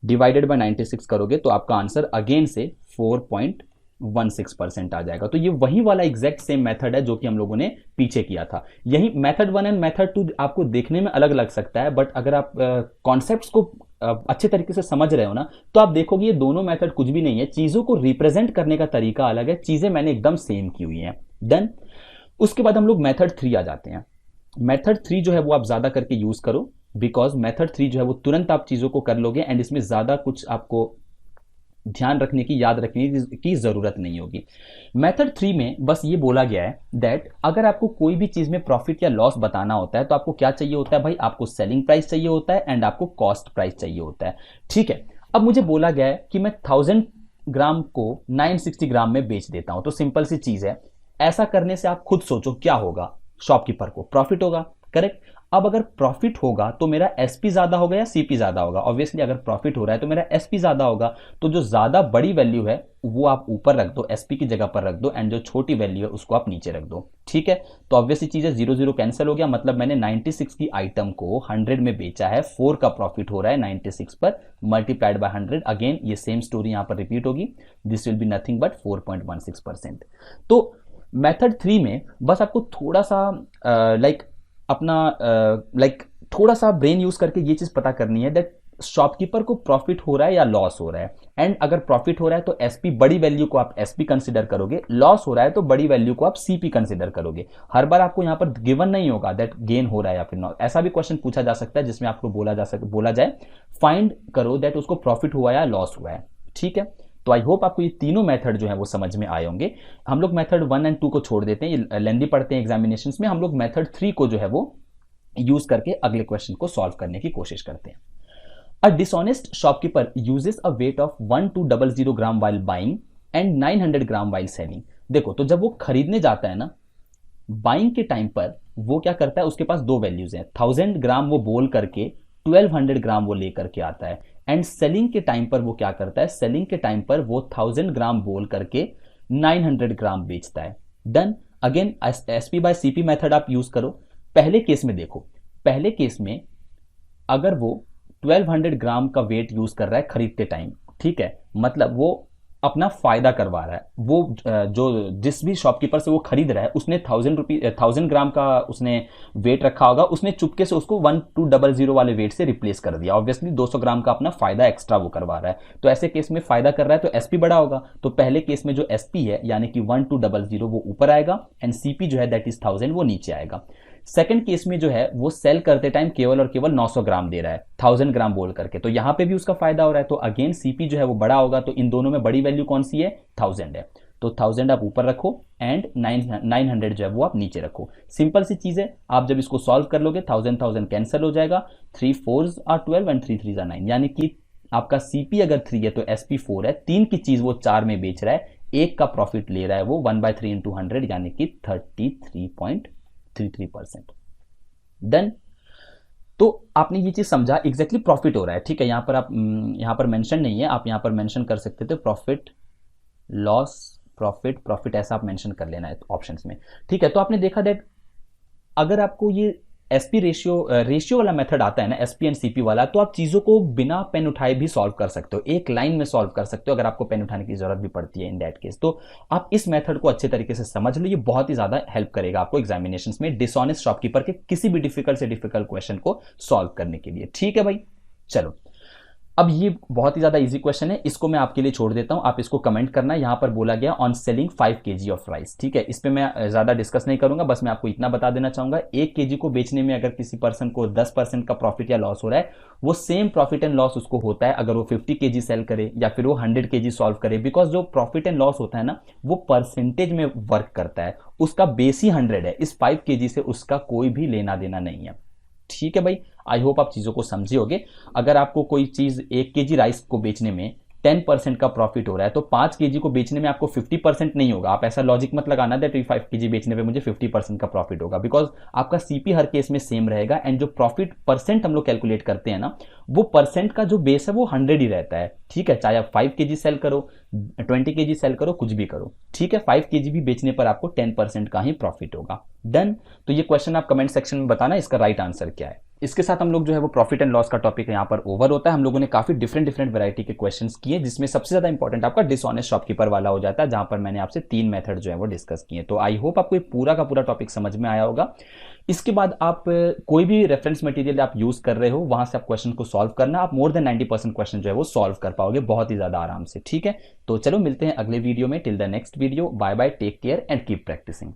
डिवाइडेड बाय 96 करोगे तो आपका आंसर अगेन से 4.16% आ जाएगा। तो ये वही वाला एग्जैक्ट सेम मेथड है जो कि हम लोगों ने पीछे किया था। यही मेथड 1 एंड मेथड 2 आपको देखने में अलग लग सकता है, बट अगर आप कॉन्सेप्ट्स को अच्छे तरीके से समझ रहे हो ना तो आप देखोगे ये दोनों मेथड कुछ भी नहीं है, चीजों को रिप्रेजेंट करने का तरीका अलग है, चीजें मैंने एकदम सेम की हुई हैं। देन उसके बाद हम लोग मेथड 3 आ जाते हैं। मेथड 3 जो है वो आप ज्यादा करके यूज करो, बिकॉज मेथड 3 जो है वो तुरंत आप चीजों को कर लोगे एंड इसमें ज्यादा कुछ आपको ध्यान रखने की, याद रखने की जरूरत नहीं होगी। मेथड 3 में बस ये बोला गया है दैट अगर आपको कोई भी चीज में प्रॉफिट या लॉस बताना होता है तो आपको क्या चाहिए होता है भाई? आपको सेलिंग प्राइस चाहिए होता है एंड आपको कॉस्ट प्राइस चाहिए होता है। ठीक है, अब मुझे बोला गया है कि मैं 1000 ग्राम को 960 ग्राम में बेच देता हूं। तो सिंपल सी चीज है, ऐसा करने से आप खुद सोचो क्या होगा? शॉपकीपर को प्रॉफिट होगा, करेक्ट। अब अगर प्रॉफिट होगा तो मेरा एसपी ज्यादा होगा या सीपी ज्यादा होगा? ऑब्वियसली अगर प्रॉफिट हो रहा है तो मेरा एसपी ज्यादा होगा। तो जो ज्यादा बड़ी वैल्यू है वो आप ऊपर रख दो, एसपी की जगह पर रख दो, एंड जो छोटी वैल्यू है उसको आप नीचे रख दो। ठीक है, तो ऑब्वियसली चीज है, 0 कैंसिल हो गया, मतलब मैंने 96 की आइटम को 100 में बेचा है, 4 का प्रॉफिट हो रहा है 96 पर, मल्टीप्लाइड बाय 100। अगेन ये सेम स्टोरी यहां पर रिपीट होगी, this will be nothing but 4.16%। तो मेथड 3 में बस आपको थोड़ा सा थोड़ा सा ब्रेन यूज करके ये चीज पता करनी है दैट शॉपकीपर को प्रॉफिट हो रहा है या लॉस हो रहा है। एंड अगर प्रॉफिट हो रहा है तो एसपी, बड़ी वैल्यू को आप एसपी कंसीडर करोगे, लॉस हो रहा है तो बड़ी वैल्यू को आप सीपी कंसीडर करोगे। हर बार आपको यहां पर गिवन नहीं होगा दैट गेन हो रहा है या फिर नॉट। ऐसा भी क्वेश्चन पूछा जा सकता है जिसमें आपको बोला जाए फाइंड करो दैट उसको प्रॉफिट हुआ या लॉस हुआ है। ठीक है, तो आई होप आपको ये तीनों मेथड जो है वो समझ में आए होंगे। हम लोग मेथड 1 एंड 2 को छोड़ देते हैं, ये लेंदी पढ़ते हैं एग्जामिनेशन में। हम लोग मेथड 3 को जो है वो यूज करके अगले क्वेश्चन को सॉल्व करने की कोशिश करते हैं। A dishonest shopkeeper uses a weight of 1200 gram while buying and 900 gram while selling. देखो, तो जब वो खरीदने जाता है ना, बाइंग के टाइम पर वो क्या करता है, उसके पास दो वैल्यूज हैं, 1000 ग्राम वो बोल करके 1200 ग्राम वो लेकर के आता है। एंड सेलिंग के टाइम पर वो क्या करता है? सेलिंग के टाइम पर वो 1000 ग्राम बोल करके 900 ग्राम बेचता है। Done. Again SP bye CP method आप यूज करो। पहले केस में देखो, पहले केस में अगर वो 1200 ग्राम का वेट यूज कर रहा है खरीदते टाइम, ठीक है, मतलब वो अपना फायदा करवा रहा है, वो जो जिस भी शॉपकीपर से वो खरीद रहा है उसने 1000 ग्राम का उसने वेट रखा होगा, उसने चुपके से उसको 1200 वाले वेट से रिप्लेस कर दिया। ऑब्वियसली 200 ग्राम का अपना फायदा एक्स्ट्रा वो करवा रहा है, तो ऐसे केस में फायदा कर रहा है तो एसपी बड़ा होगा। तो पहले केस में जो एसपी है यानी कि 1200 वो ऊपर आएगा एंड सीपी जो है दैट इज 1000 वो नीचे आएगा। सेकंड केस में जो है वो सेल करते टाइम केवल और केवल 900 ग्राम दे रहा है 1000 ग्राम बोल करके, तो यहां पे भी उसका फायदा हो रहा है, तो अगेन सीपी जो है वो बड़ा होगा। तो इन दोनों में बड़ी वैल्यू कौन सी है? 1000 है, तो 1000 आप ऊपर रखो एंड 900 जो है वो आप नीचे रखो। सिंपल सी चीज है, आप जब इसको सॉल्व कर लोगे 1000 कैंसिल हो जाएगा, 3 4s are 12 and 3 3s are 9, यानी कि आपका सीपी अगर 3 है तो एसपी 4 है, 3 की चीज वो 4 में बेच रहा है, एक का प्रॉफिट ले रहा है वो 1/3 इंटू 100 यानी कि 33.33%। डन। तो आपने ये चीज समझा, एग्जैक्टली प्रॉफिट हो रहा है, ठीक है। यहां पर आप यहां पर मेंशन नहीं है, आप यहां पर मेंशन कर सकते थे प्रॉफिट लॉस, प्रॉफिट प्रॉफिट ऐसा आप मेंशन कर लेना है ऑप्शंस में, ठीक है। तो आपने देखा दैट अगर आपको ये एसपी रेशियो वाला मेथड आता है ना, एसपी एंड सीपी वाला, तो आप चीजों को बिना पेन उठाए भी सॉल्व कर सकते हो, एक लाइन में सॉल्व कर सकते हो अगर आपको पेन उठाने की जरूरत भी पड़ती है इन दैट केस। तो आप इस मेथड को अच्छे तरीके से समझ लो, ये बहुत ही ज्यादा हेल्प करेगा आपको एग्जामिनेशंस में डिसऑनेस्ट शॉपकीपर के किसी भी डिफिकल्ट से डिफिकल्ट क्वेश्चन को सॉल्व करने के लिए, ठीक है भाई। चलो, अब ये बहुत ही ज्यादा इजी क्वेश्चन है, इसको मैं आपके लिए छोड़ देता हूं, आप इसको कमेंट करना। यहां पर बोला गया on selling 5 kg of rice, ठीक है। इस पे मैं ज्यादा डिस्कस नहीं करूंगा, बस मैं आपको इतना बता देना चाहूंगा, 1 kg को बेचने में अगर किसी पर्सन को 10% का प्रॉफिट या लॉस हो रहा है, वो सेम प्रॉफिट एंड लॉस उसको होता है अगर वो 50 kg सेल करे या फिर वो 100 kg सॉल्व करे, बिकॉज जो प्रॉफिट एंड लॉस होता है ना वो परसेंटेज में वर्क करता है, उसका बेस ही 100 है, इस 5 kg से उसका कोई भी लेना देना नहीं है, ठीक है भाई। आई होप आप चीजों को समझे होगे। अगर आपको कोई चीज 1 kg राइस को बेचने में 10% का प्रॉफिट हो रहा है तो 5 kg को बेचने में आपको 50% नहीं होगा। आप ऐसा लॉजिक मत लगाना दैट 5 kg बेचने पे मुझे 50% का प्रॉफिट होगा, बिकॉज आपका सीपी हर केस में सेम रहेगा एंड जो प्रॉफिट परसेंट हम लोग कैलकुलेट करते हैं ना, वो परसेंट का जो बेस है वो 100 ही रहता है, ठीक है। चाहे आप 5 kg सेल करो, 20 kg सेल करो, कुछ भी करो, ठीक है। 5 kg भी बेचने पर आपको 10% का ही प्रॉफिट होगा। डन। तो ये क्वेश्चन आप कमेंट सेक्शन में बताना इसका राइट आंसर क्या है। इसके साथ हम लोग जो है वो प्रॉफिट एंड लॉस का टॉपिक यहाँ पर ओवर होता है। हम लोगों ने काफी डिफरेंट वैरायटी के क्वेश्चंस किए, जिसमें सबसे ज्यादा इंपॉर्टेंट आपका डिसऑनेस्ट शॉपकीपर वाला हो जाता है, जहां पर मैंने आपसे 3 मेथड जो है वो डिस्कस किए। तो आई होप आपको ये पूरा का पूरा टॉपिक समझ में आया होगा। इसके बाद आप कोई भी रेफरेंस मटेरियल आप यूज कर रहे हो, वहां से आप क्वेश्चन को सॉल्व करना, आप मोर देन 90% क्वेश्चन जो है वो सॉल्व कर पाओगे बहुत ही ज्यादा आराम से, ठीक है। तो चलो मिलते हैं अगले वीडियो में। Till the next video, bye bye, take care and keep practising.